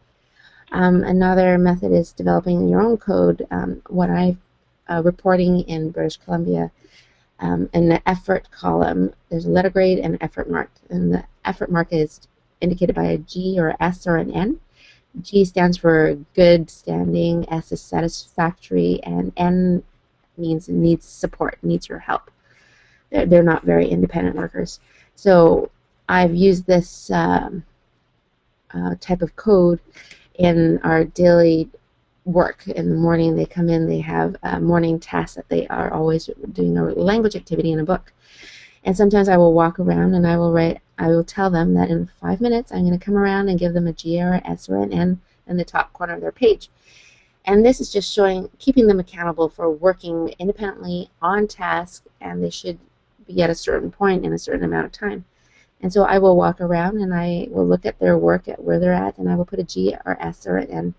Another method is developing your own code. What I'm reporting in British Columbia, in the effort column, there's a letter grade and effort mark. And the effort mark is indicated by a G or S or an N. G stands for good standing, S is satisfactory, and N means needs support, needs your help. They're not very independent workers. So I've used this type of code in our daily work. In the morning, they come in, they have a morning task that they are always doing a language activity in a book. And sometimes I will walk around and I will tell them that in 5 minutes I'm going to come around and give them a G or an S or an N in the top corner of their page. And this is just keeping them accountable for working independently on task, and they should be at a certain point in a certain amount of time. And so I will walk around and I will look at their work, at where they're at, and I will put a G or S or an N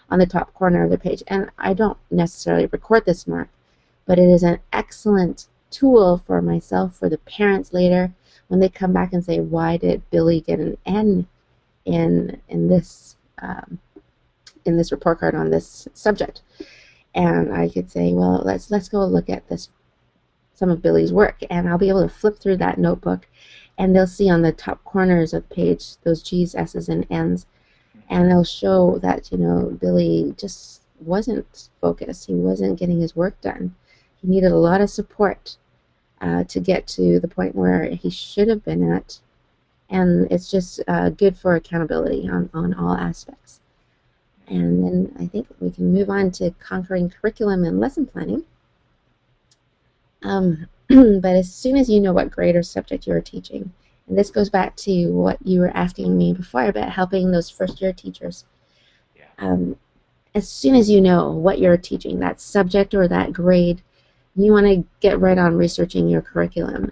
on the top corner of the page. And I don't necessarily record this mark, but it is an excellent tool for myself, for the parents later, when they come back and say, why did Billy get an N in this report card on this subject? And I could say, well, let's go look at some of Billy's work, and I'll be able to flip through that notebook, and they'll see on the top corners of the page those G's, S's, and N's. And it'll show that, Billy just wasn't focused. He wasn't getting his work done. He needed a lot of support to get to the point where he should have been at. And it's just good for accountability on all aspects. And then I think we can move on to conquering curriculum and lesson planning. But as soon as you know what grade or subject you're teaching, and this goes back to what you were asking me before about helping those first-year teachers. As soon as you know what you're teaching, that subject or that grade, you want to get right on researching your curriculum.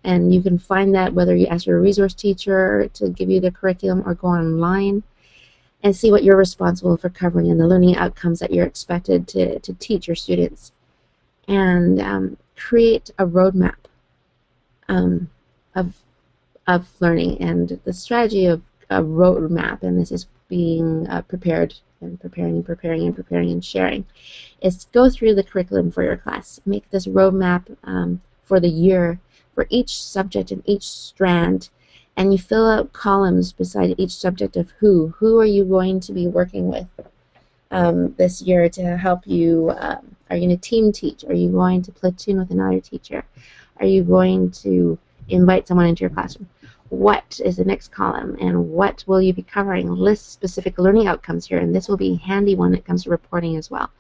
And you can find that whether you ask your resource teacher to give you the curriculum or go online and see what you're responsible for covering and the learning outcomes that you're expected to teach your students. And create a roadmap of learning. And the strategy of a roadmap, and this is being prepared and preparing and sharing, is to go through the curriculum for your class. Make this roadmap for the year for each subject and each strand, and you fill out columns beside each subject of who are you going to be working with this year to help you. Are you going to team teach? Are you going to platoon with another teacher? Are you going to invite someone into your classroom? What is the next column, and what will you be covering? List specific learning outcomes here, and this will be handy when it comes to reporting as well.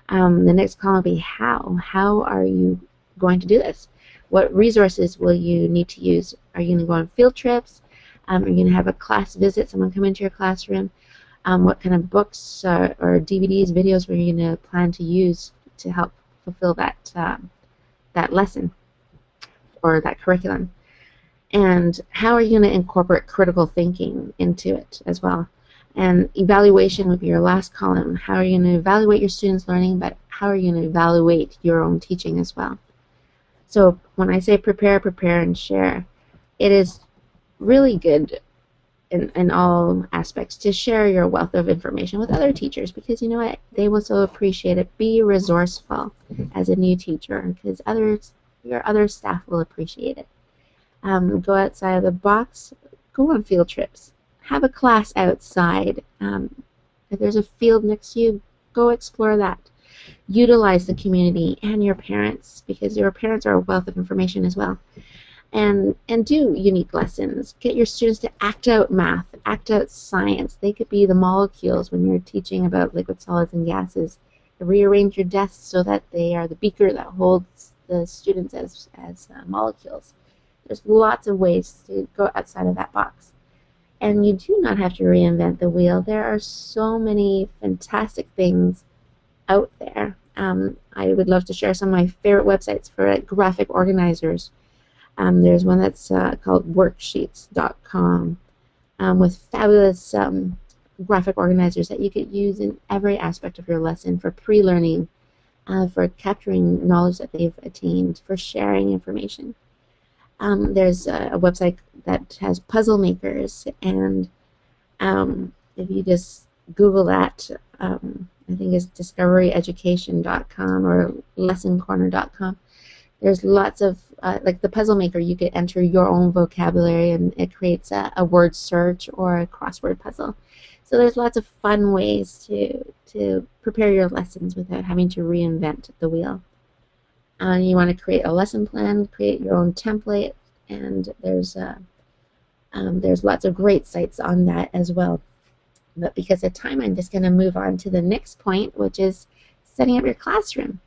The next column will be how. How are you going to do this? What resources will you need to use? Are you going to go on field trips? Are you going to have a class visit, someone come into your classroom? What kind of books or DVDs, videos were you going to plan to use to help fulfill that that lesson or that curriculum? And how are you going to incorporate critical thinking into it as well? And evaluation would be your last column. How are you going to evaluate your students' learning, but how are you going to evaluate your own teaching as well? So when I say prepare, and share, it is really good in all aspects to share your wealth of information with other teachers, because you know what, they will so appreciate it. Be resourceful as a new teacher, because your other staff will appreciate it. Go outside of the box, go on field trips, have a class outside. If there's a field next to you, go explore that. Utilize the community and your parents, because your parents are a wealth of information as well. And do unique lessons. Get your students to act out math, act out science. They could be the molecules when you're teaching about liquid solids and gases. Rearrange your desks so that they are the beaker that holds the students as molecules. There's lots of ways to go outside of that box. And you do not have to reinvent the wheel. There are so many fantastic things out there. I would love to share some of my favorite websites for graphic organizers. There's one that's called worksheets.com with fabulous graphic organizers that you could use in every aspect of your lesson for pre-learning, for capturing knowledge that they've attained, for sharing information. There's a website that has puzzle makers, and if you just Google that, I think it's discoveryeducation.com or lessoncorner.com. There's lots of, like the puzzle maker, you could enter your own vocabulary and it creates a word search or a crossword puzzle. So there's lots of fun ways to prepare your lessons without having to reinvent the wheel. You want to create a lesson plan, create your own template, and there's lots of great sites on that as well. But because of time, I'm just going to move on to the next point, which is setting up your classroom.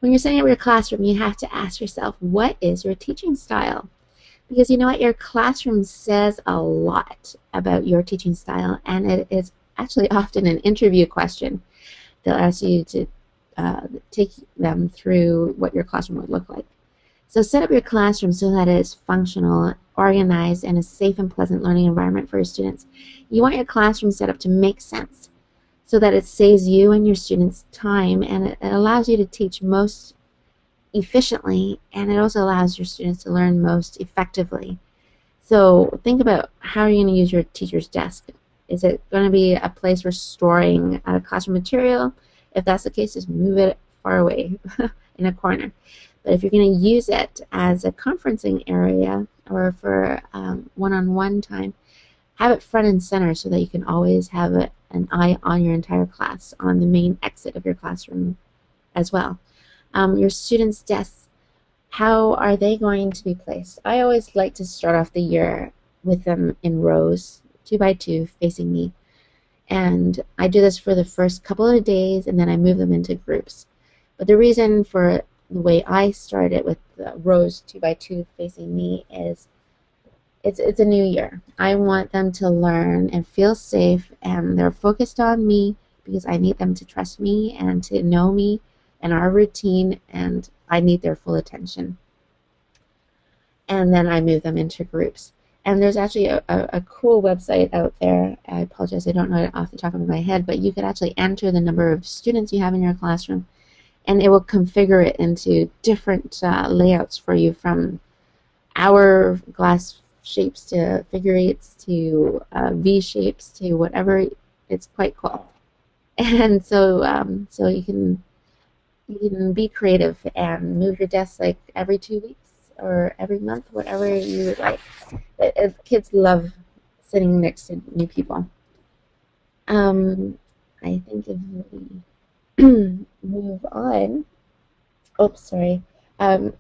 When you're setting up your classroom, you have to ask yourself, what is your teaching style? Because you know what, your classroom says a lot about your teaching style, and it is actually often an interview question. They'll ask you to take them through what your classroom would look like. So set up your classroom so that it is functional, organized, and a safe and pleasant learning environment for your students. You want your classroom set up to make sense so that it saves you and your students time, and it allows you to teach most efficiently, and it also allows your students to learn most effectively. So think about how you're going to use your teacher's desk. Is it going to be a place for storing classroom material? If that's the case, just move it far away in a corner. But if you're going to use it as a conferencing area or for one-on-one time, have it front and center so that you can always have an eye on your entire class, on the main exit of your classroom as well. Your students' desks, how are they going to be placed? I always like to start off the year with them in rows, 2 by 2, facing me. And I do this for the first couple of days, and then I move them into groups. But the reason for the way I start it with the rows 2 by 2 facing me is it's a new year. I want them to learn and feel safe, and they're focused on me because I need them to trust me and to know me and our routine, and I need their full attention. And then I move them into groups. And there's actually a cool website out there. I apologize, I don't know it off the top of my head, but you could actually enter the number of students you have in your classroom, and it will configure it into different layouts for you, from hourglass shapes to figure eights to V shapes to whatever. It's quite cool. And so you can be creative and move your desk like every 2 weeks or every month, whatever you would like. Kids love sitting next to new people. I think if we move on, oops, sorry. Um,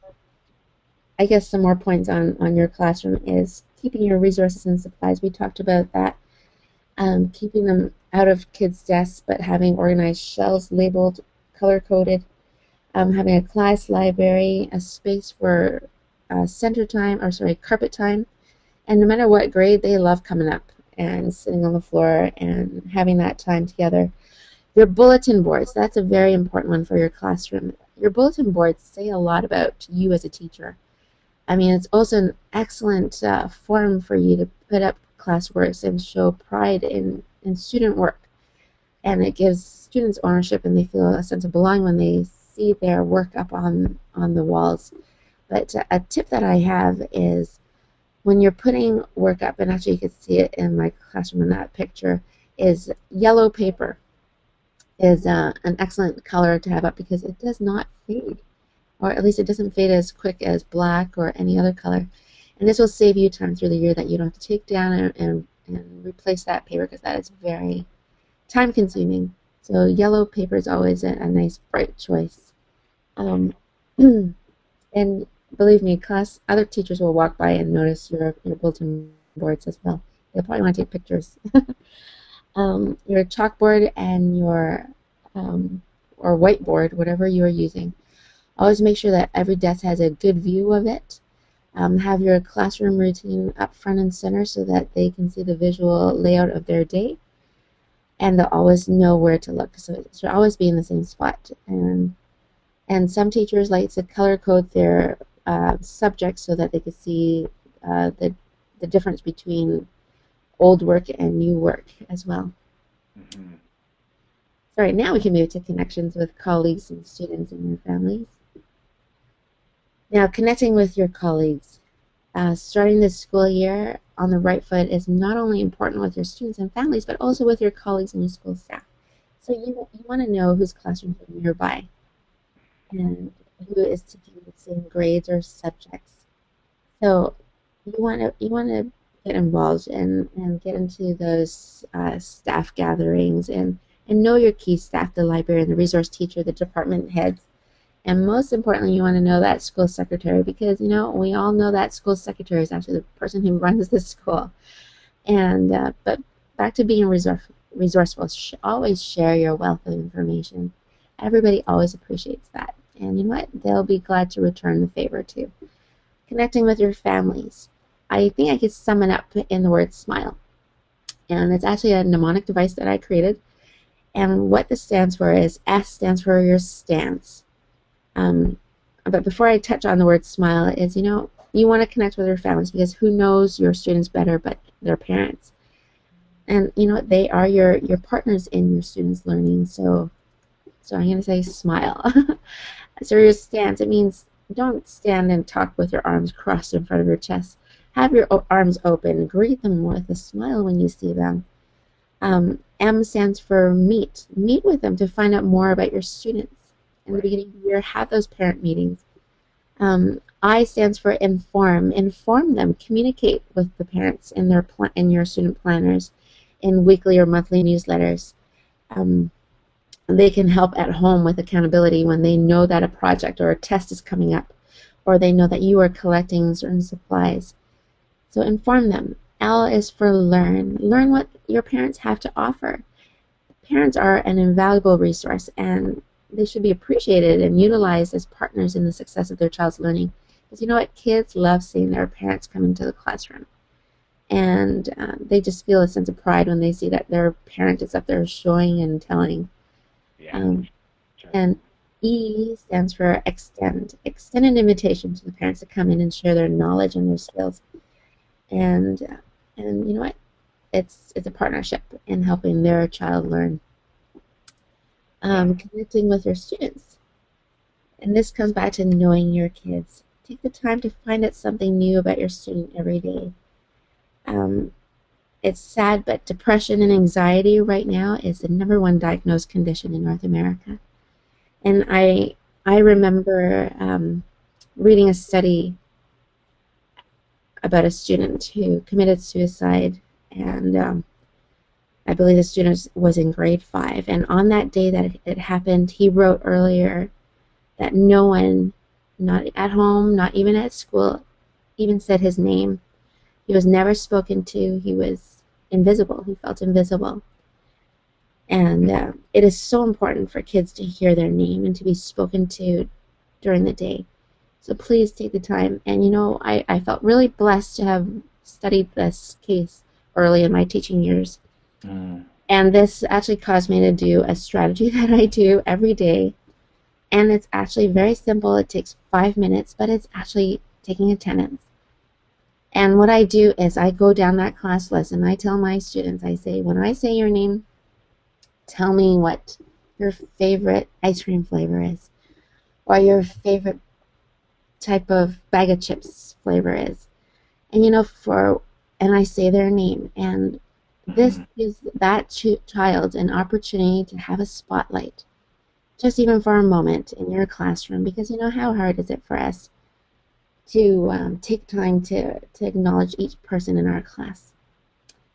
I guess some more points on your classroom is keeping your resources and supplies. We talked about that. Keeping them out of kids' desks, but having organized shelves labeled, color-coded. Having a class library, a space for center time, or sorry, carpet time. And no matter what grade, they love coming up and sitting on the floor and having that time together. Your bulletin boards, that's a very important one for your classroom. Your bulletin boards say a lot about you as a teacher. I mean, it's also an excellent forum for you to put up classworks and show pride in student work. And it gives students ownership, and they feel a sense of belonging when they see their work up on the walls. But a tip that I have is when you're putting work up, and actually you can see it in my classroom in that picture, is yellow paper is an excellent color to have up because it does not fade, or at least it doesn't fade as quick as black or any other color. And this will save you time through the year that you don't have to take down and replace that paper, because that is very time consuming. So yellow paper is always a nice bright choice. And believe me, other teachers will walk by and notice your bulletin boards as well. They'll probably want to take pictures. Your chalkboard and your or whiteboard, whatever you are using, always make sure that every desk has a good view of it. Have your classroom routine up front and center so that they can see the visual layout of their day, and they'll always know where to look. So it should always be in the same spot. And some teachers like to color code their subjects so that they can see the difference between old work and new work as well. Mm-hmm. All right, now we can move to connections with colleagues and students and their families. Now, connecting with your colleagues. Starting this school year on the right foot is not only important with your students and families, but also with your colleagues and your school staff. So you want to know whose classrooms are nearby and who is taking the same grades or subjects. So you want to get involved and get into those staff gatherings and know your key staff, the librarian, the resource teacher, the department heads. And most importantly, you want to know that school secretary, because, you know, we all know that school secretary is actually the person who runs the school. And but back to being resourceful, always share your wealth of information. Everybody always appreciates that. And you know what? They'll be glad to return the favor too. Connecting with your families. I think I could sum it up in the word smile. And it's actually a mnemonic device that I created. And what this stands for is S stands for your stance. But before I touch on the word smile, is, you know, you want to connect with your families, because who knows your students better but their parents. And, you know, they are your partners in your students' learning. So I'm going to say smile. So your stance, it means don't stand and talk with your arms crossed in front of your chest. Have your arms open. Greet them with a smile when you see them. M stands for meet. Meet with them to find out more about your students. In the beginning of the year, have those parent meetings. I stands for inform. Inform them. Communicate with the parents in their in your student planners, in weekly or monthly newsletters. Um, they can help at home with accountability when they know that a project or a test is coming up, or they know that you are collecting certain supplies. So inform them. L is for learn. Learn what your parents have to offer. Parents are an invaluable resource, and they should be appreciated and utilized as partners in the success of their child's learning. Because you know what? Kids love seeing their parents come into the classroom. And they just feel a sense of pride when they see that their parent is up there showing and telling. Yeah. Sure. And E stands for extend. Extend an invitation to the parents to come in and share their knowledge and their skills. And you know what? It's a partnership in helping their child learn. Connecting with your students. And this comes back to knowing your kids. Take the time to find out something new about your student every day. It's sad, but depression and anxiety right now is the #1 diagnosed condition in North America. And I remember reading a study about a student who committed suicide, and I believe the student was in grade 5. And on that day that it happened, he wrote earlier that no one, not at home, not even at school, even said his name. He was never spoken to. He was invisible. He felt invisible. And it is so important for kids to hear their name and to be spoken to during the day. So please take the time. And you know, I felt really blessed to have studied this case early in my teaching years. And this actually caused me to do a strategy that I do every day. And it's actually very simple. It takes 5 minutes, but it's actually taking attendance. And what I do is I go down that class list and I tell my students, I say, when I say your name, tell me what your favorite ice cream flavor is, or your favorite type of bag of chips flavor is. And you know, and I say their name, and this gives that child an opportunity to have a spotlight, just even for a moment in your classroom, because you know how hard is it for us to take time to acknowledge each person in our class.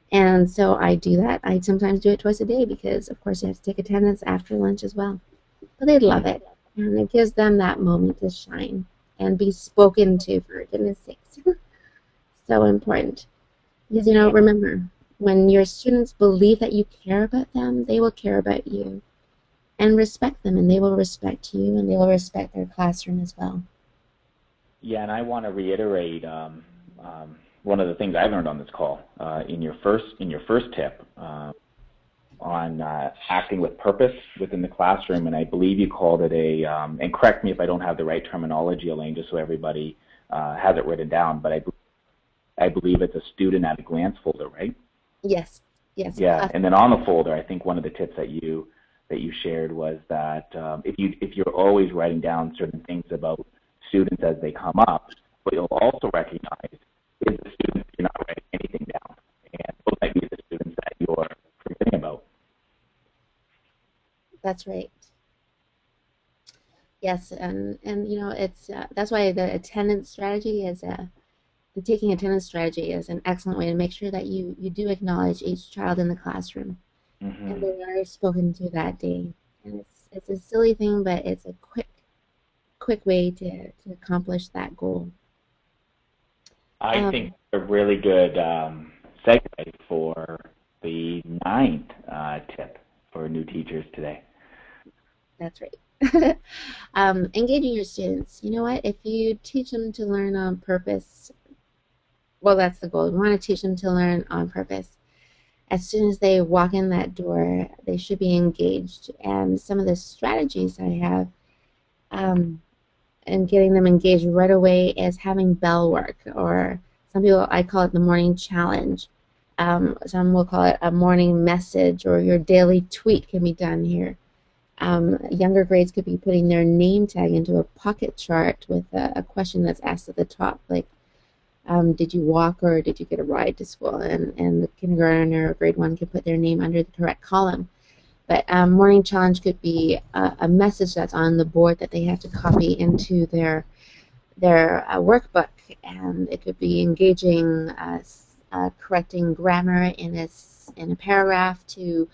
And so I do that. I sometimes do it twice a day because, of course, you have to take attendance after lunch as well. But they love it, and it gives them that moment to shine and be spoken to, for goodness sakes. So important. Because, you know, remember, when your students believe that you care about them, they will care about you and respect them, and they will respect you, and they will respect their classroom as well. Yeah, and I want to reiterate one of the things I learned on this call in your first tip on acting with purpose within the classroom, and I believe you called it and correct me if I don't have the right terminology, Elaine, just so everybody has it written down, but I believe it's a student at a glance folder, right? Yes. Yeah, and then on the folder, I think one of the tips that you shared was that if you're always writing down certain things about students as they come up, what you'll also recognize is the students you're not writing anything down, and those might be the students that you're forgetting about. That's right. Yes, and you know, it's that's why the attendance strategy is the taking attendance strategy is an excellent way to make sure that you do acknowledge each child in the classroom, and they are spoken to that day. And it's a silly thing, but it's a quick way to accomplish that goal. I think a really good segue for the 9th tip for new teachers today. That's right. Engaging your students. You know what? If you teach them to learn on purpose, well, that's the goal. We want to teach them to learn on purpose. As soon as they walk in that door, they should be engaged. And some of the strategies I have and getting them engaged right away is having bell work, or some people, I call it the morning challenge. Some will call it a morning message, or your daily tweet can be done here. Younger grades could be putting their name tag into a pocket chart with a question that's asked at the top, like, did you walk or did you get a ride to school? And the kindergartner or grade 1 can put their name under the correct column. But morning challenge could be a message that's on the board that they have to copy into their their workbook, and it could be engaging, correcting grammar in a paragraph, to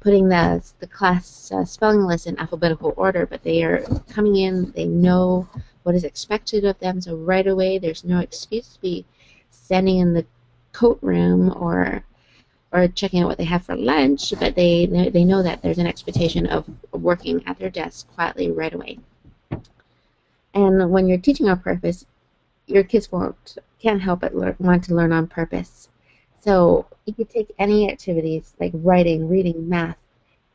putting the class spelling list in alphabetical order. But they are coming in, they know what is expected of them, so right away there's no excuse to be standing in the coat room or checking out what they have for lunch, but they know that there's an expectation of working at their desk quietly right away. And when you're teaching on purpose, your kids can't help but want to learn on purpose. So you could take any activities like writing, reading, math,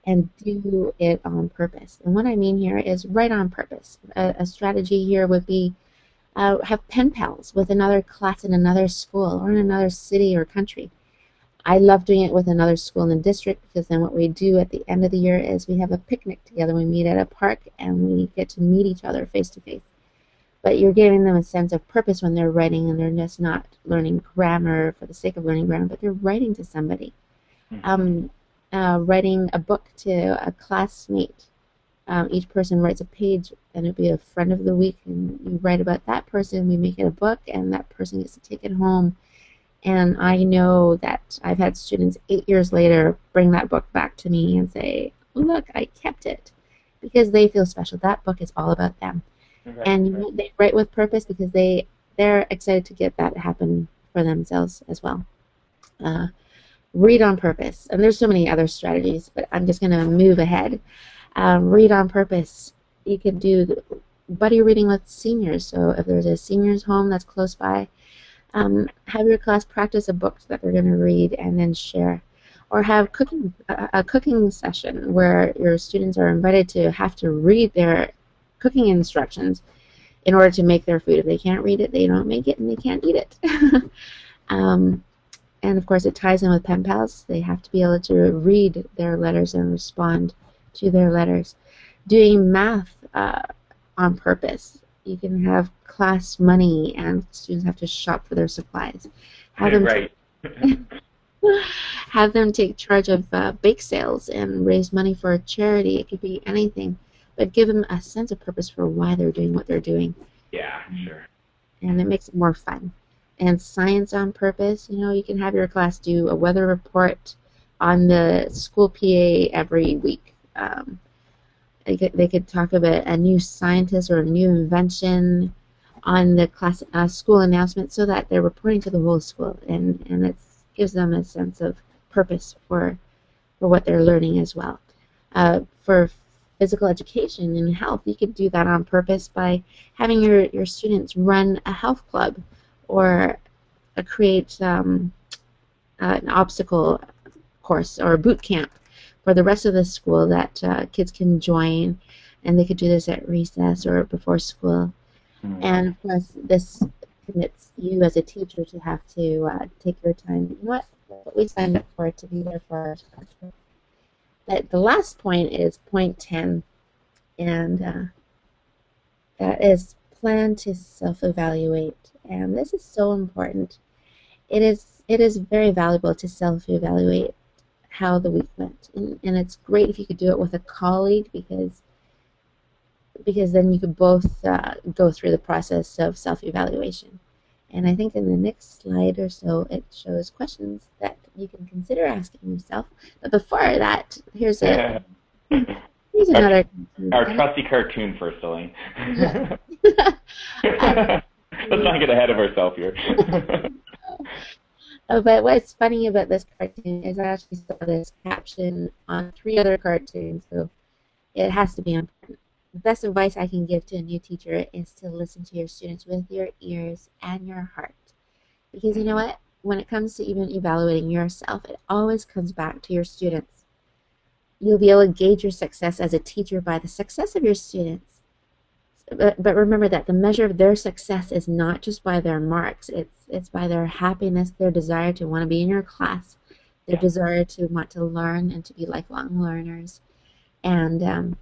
and do it on purpose. And what I mean here is write on purpose. A strategy here would be have pen pals with another class in another school or in another city or country. I love doing it with another school in the district, because then what we do at the end of the year is we have a picnic together. We meet at a park and we get to meet each other face to face. But you're giving them a sense of purpose when they're writing, and they're just not learning grammar for the sake of learning grammar, but they're writing to somebody. Writing a book to a classmate. Each person writes a page, and it'll be a friend of the week, and you write about that person. We make it a book, and that person gets to take it home. And I know that I've had students 8 years later bring that book back to me and say, look, I kept it, because they feel special. That book is all about them. Right, and they write with purpose because they're excited to get that happen for themselves as well. Read on purpose. And there's so many other strategies, but I'm just going to move ahead. Read on purpose. You can do buddy reading with seniors. So if there's a senior's home that's close by, have your class practice a book that they're going to read and then share. Or have a cooking session where your students are invited to have to read their cooking instructions in order to make their food. If they can't read it, they don't make it, and they can't eat it. And of course, it ties in with pen pals. They have to be able to read their letters and respond to their letters. Doing math on purpose. You can have class money, and students have to shop for their supplies. Have them take charge of bake sales and raise money for a charity. It could be anything, but give them a sense of purpose for why they're doing what they're doing. Yeah, sure. And it makes it more fun. And science on purpose, you can have your class do a weather report on the school PA every week. They could talk about a new scientist or a new invention on the class school announcement, so that they're reporting to the whole school, and it gives them a sense of purpose for what they're learning as well. For physical education and health, you could do that on purpose by having your students run a health club, or create an obstacle course or a boot camp for the rest of the school that kids can join, and they could do this at recess or before school. And of course, this commits you as a teacher to have to take your time. You know what we signed up for, to be there for our students. But the last point is point 10, and that is plan to self-evaluate. And this is so important. It is very valuable to self-evaluate how the week went, and it's great if you could do it with a colleague, because then you could both go through the process of self-evaluation. And I think in the next slide or so, it shows questions that you can consider asking yourself. But before that, here's another. Our trusty cartoon first, Elaine. Let's not get ahead of ourselves here. But what's funny about this cartoon is I actually saw this caption on 3 other cartoons, so it has to be on. The best advice I can give to a new teacher is to listen to your students with your ears and your heart. Because you know what? When it comes to even evaluating yourself, it always comes back to your students. You'll be able to gauge your success as a teacher by the success of your students. But remember that the measure of their success is not just by their marks. It's by their happiness, their desire to want to be in your class, their desire to want to learn and to be lifelong learners. And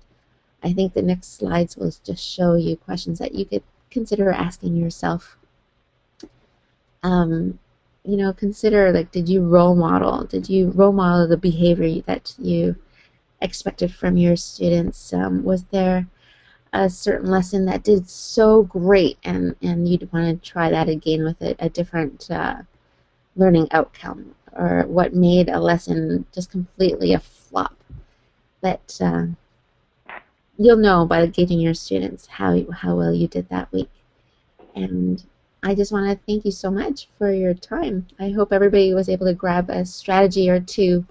I think the next slides will just show you questions that you could consider asking yourself. Consider, like, did you role model the behavior that you expected from your students? Was there a certain lesson that did so great, and you'd want to try that again with a different learning outcome, or what made a lesson just completely a flop. But you'll know by gauging your students how well you did that week. And I just want to thank you so much for your time. I hope everybody was able to grab a strategy or two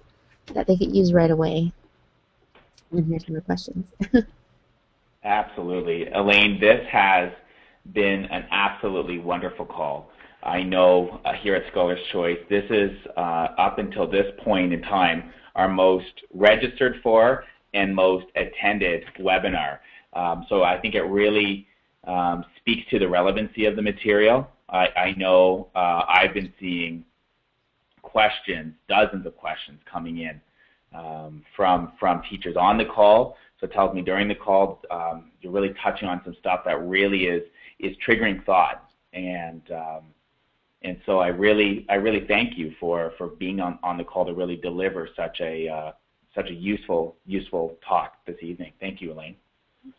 that they could use right away. And here's some more questions. Absolutely. Elaine, this has been an absolutely wonderful call. I know here at Scholar's Choice, this is, up until this point in time, our most registered for and most attended webinar. So I think it really speaks to the relevancy of the material. I know I've been seeing questions, dozens of questions coming in from teachers on the call. So it tells me during the call you're really touching on some stuff that really is triggering thought, and so I really thank you for being on the call to really deliver such a useful talk this evening. Thank you, Elaine.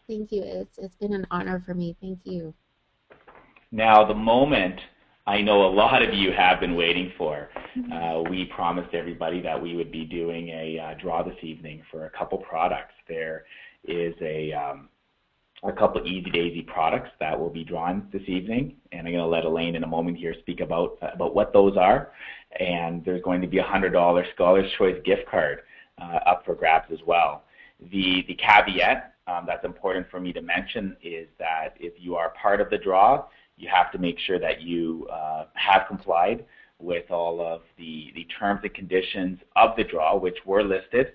Thank you. It's been an honor for me. Thank you. Now, the moment I know a lot of you have been waiting for. We promised everybody that we would be doing a draw this evening for a couple products. There is a couple Easy Daisy products that will be drawn this evening, and I'm going to let Elaine in a moment here speak about what those are. And there's going to be a $100 Scholar's Choice gift card up for grabs as well. The caveat that's important for me to mention is that if you are part of the draw, you have to make sure that you have complied with all of the terms and conditions of the draw, which were listed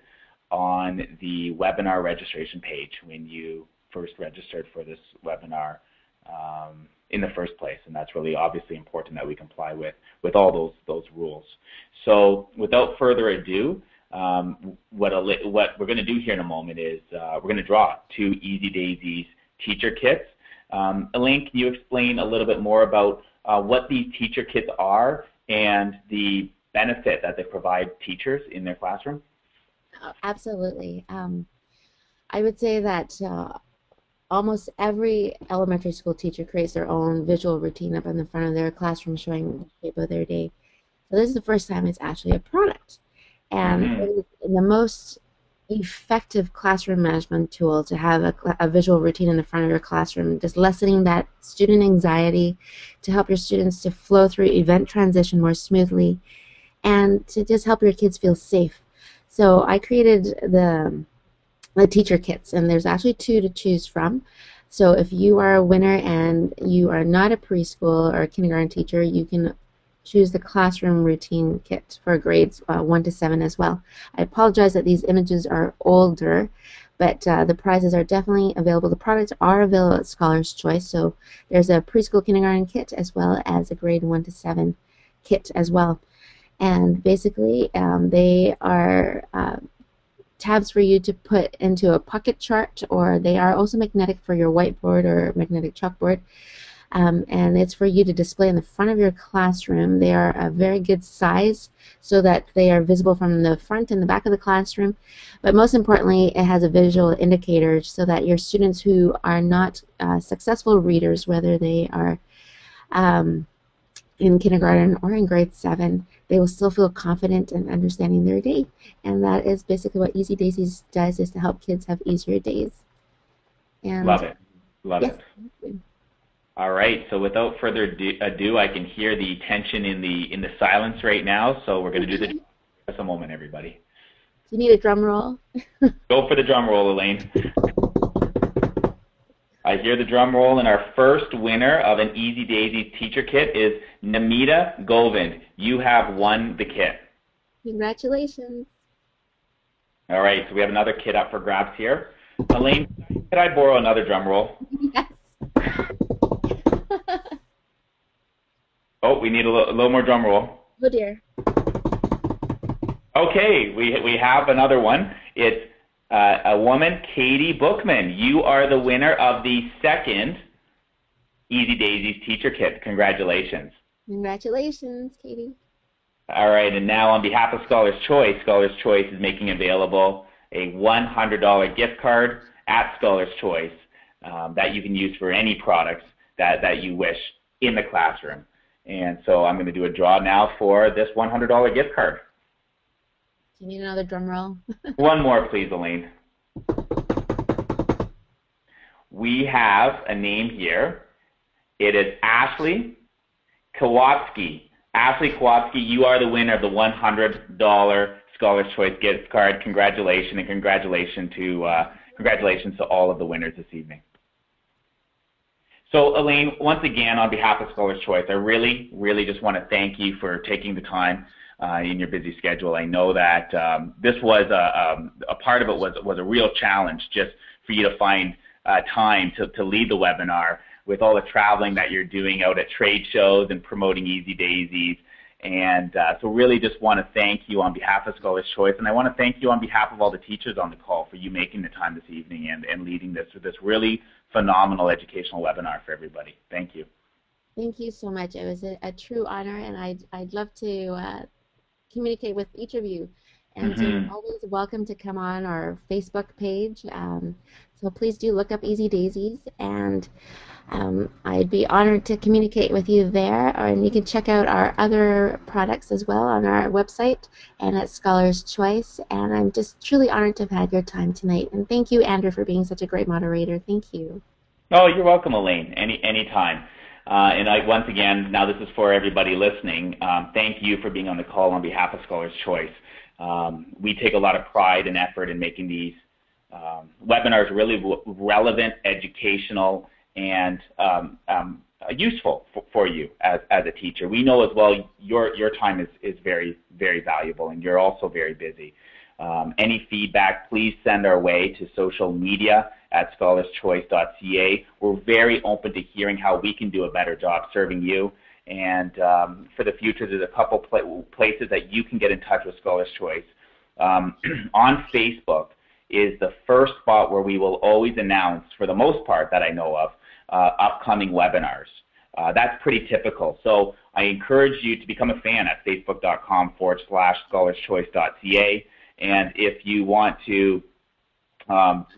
on the webinar registration page when you first registered for this webinar in the first place. And that's really obviously important that we comply with all those rules. So without further ado, what we're going to do here in a moment is we're going to draw 2 Easy Daisies teacher kits. Elaine, can you explain a little bit more about what these teacher kits are and the benefit that they provide teachers in their classroom? Absolutely. I would say that almost every elementary school teacher creates their own visual routine up in the front of their classroom showing the shape of their day. So this is the first time it's actually a product. And it is the most effective classroom management tool to have a visual routine in the front of your classroom, just lessening that student anxiety, to help your students to flow through event transition more smoothly, and to just help your kids feel safe. So I created the teacher kits, and there's actually 2 to choose from. So if you are a winner and you are not a preschool or a kindergarten teacher, you can choose the classroom routine kit for grades 1 to 7 as well. I apologize that these images are older, but the prizes are definitely available. The products are available at Scholar's Choice, so there's a preschool kindergarten kit as well as a grade 1 to 7 kit as well. And basically they are tabs for you to put into a pocket chart, or they are also magnetic for your whiteboard or magnetic chalkboard. And it's for you to display in the front of your classroom. They are a very good size so that they are visible from the front and the back of the classroom. But most importantly, it has a visual indicator so that your students who are not successful readers, whether they are in kindergarten or in grade 7, they will still feel confident in understanding their day. And that is basically what Easy Daisies does, is to help kids have easier days. And love it. Love yes, it. All right, so without further ado, I can hear the tension in the silence right now, so we're going to do the just a moment, everybody. Do you need a drum roll? Go for the drum roll, Elaine. I hear the drum roll, and our first winner of an Easy Daisy teacher kit is Namita Govind. You have won the kit. Congratulations. All right, so we have another kit up for grabs here. Elaine, could I borrow another drum roll? Yes. Oh, we need a little more drum roll. Oh dear. Okay, we have another one. It's a woman, Katie Bookman. You are the winner of the second Easy Daisies teacher kit. Congratulations. Congratulations, Katie. All right, and now on behalf of Scholar's Choice is making available a $100 gift card at Scholar's Choice that you can use for any products that you wish in the classroom. And so I'm going to do a draw now for this $100 gift card. Do you need another drum roll? One more, please, Elaine. We have a name here. It is Ashley Kowalski. Ashley Kowalski, you are the winner of the $100 Scholar's Choice gift card. Congratulations, and congratulations to all of the winners this evening. So, Elaine, once again, on behalf of Scholar's Choice, I really, really just want to thank you for taking the time in your busy schedule. I know that this was a part of it was a real challenge just for you to find time to lead the webinar with all the traveling that you're doing out at trade shows and promoting Easy Daisies. And so really just want to thank you on behalf of Scholar's Choice, and I want to thank you on behalf of all the teachers on the call for you making the time this evening and leading this really phenomenal educational webinar for everybody. Thank you. Thank you so much. It was a true honor, and I'd love to communicate with each of you. And so you're always welcome to come on our Facebook page. So please do look up Easy Daisies, and I'd be honored to communicate with you there. And you can check out our other products as well on our website and at Scholar's Choice. And I'm just truly honored to have had your time tonight. And thank you, Andrew, for being such a great moderator. Thank you. Oh, you're welcome, Elaine. Anytime. And once again, now this is for everybody listening. Thank you for being on the call on behalf of Scholar's Choice. We take a lot of pride and effort in making these webinars really relevant, educational, and useful for you as a teacher. We know as well your time is very, very valuable, and you're also very busy. Any feedback, please send our way to social media at scholarschoice.ca. We're very open to hearing how we can do a better job serving you. And for the future, there's a couple places that you can get in touch with Scholar's Choice. On Facebook is the first spot where we will always announce, for the most part that I know of, upcoming webinars. That's pretty typical. So I encourage you to become a fan at facebook.com/scholarschoice.ca. And if you want to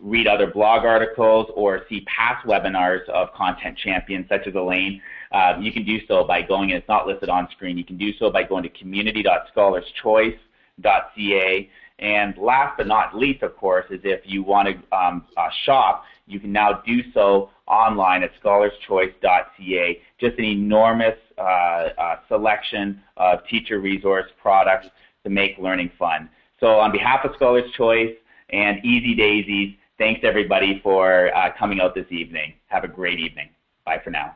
read other blog articles or see past webinars of content champions such as Elaine, you can do so by going, and it's not listed on screen, you can do so by going to community.scholarschoice.ca. And last but not least, of course, is if you want to shop, you can now do so online at scholarschoice.ca. Just an enormous selection of teacher resource products to make learning fun. So on behalf of Scholar's Choice and Easy Daisies, thanks everybody for coming out this evening. Have a great evening. Bye for now.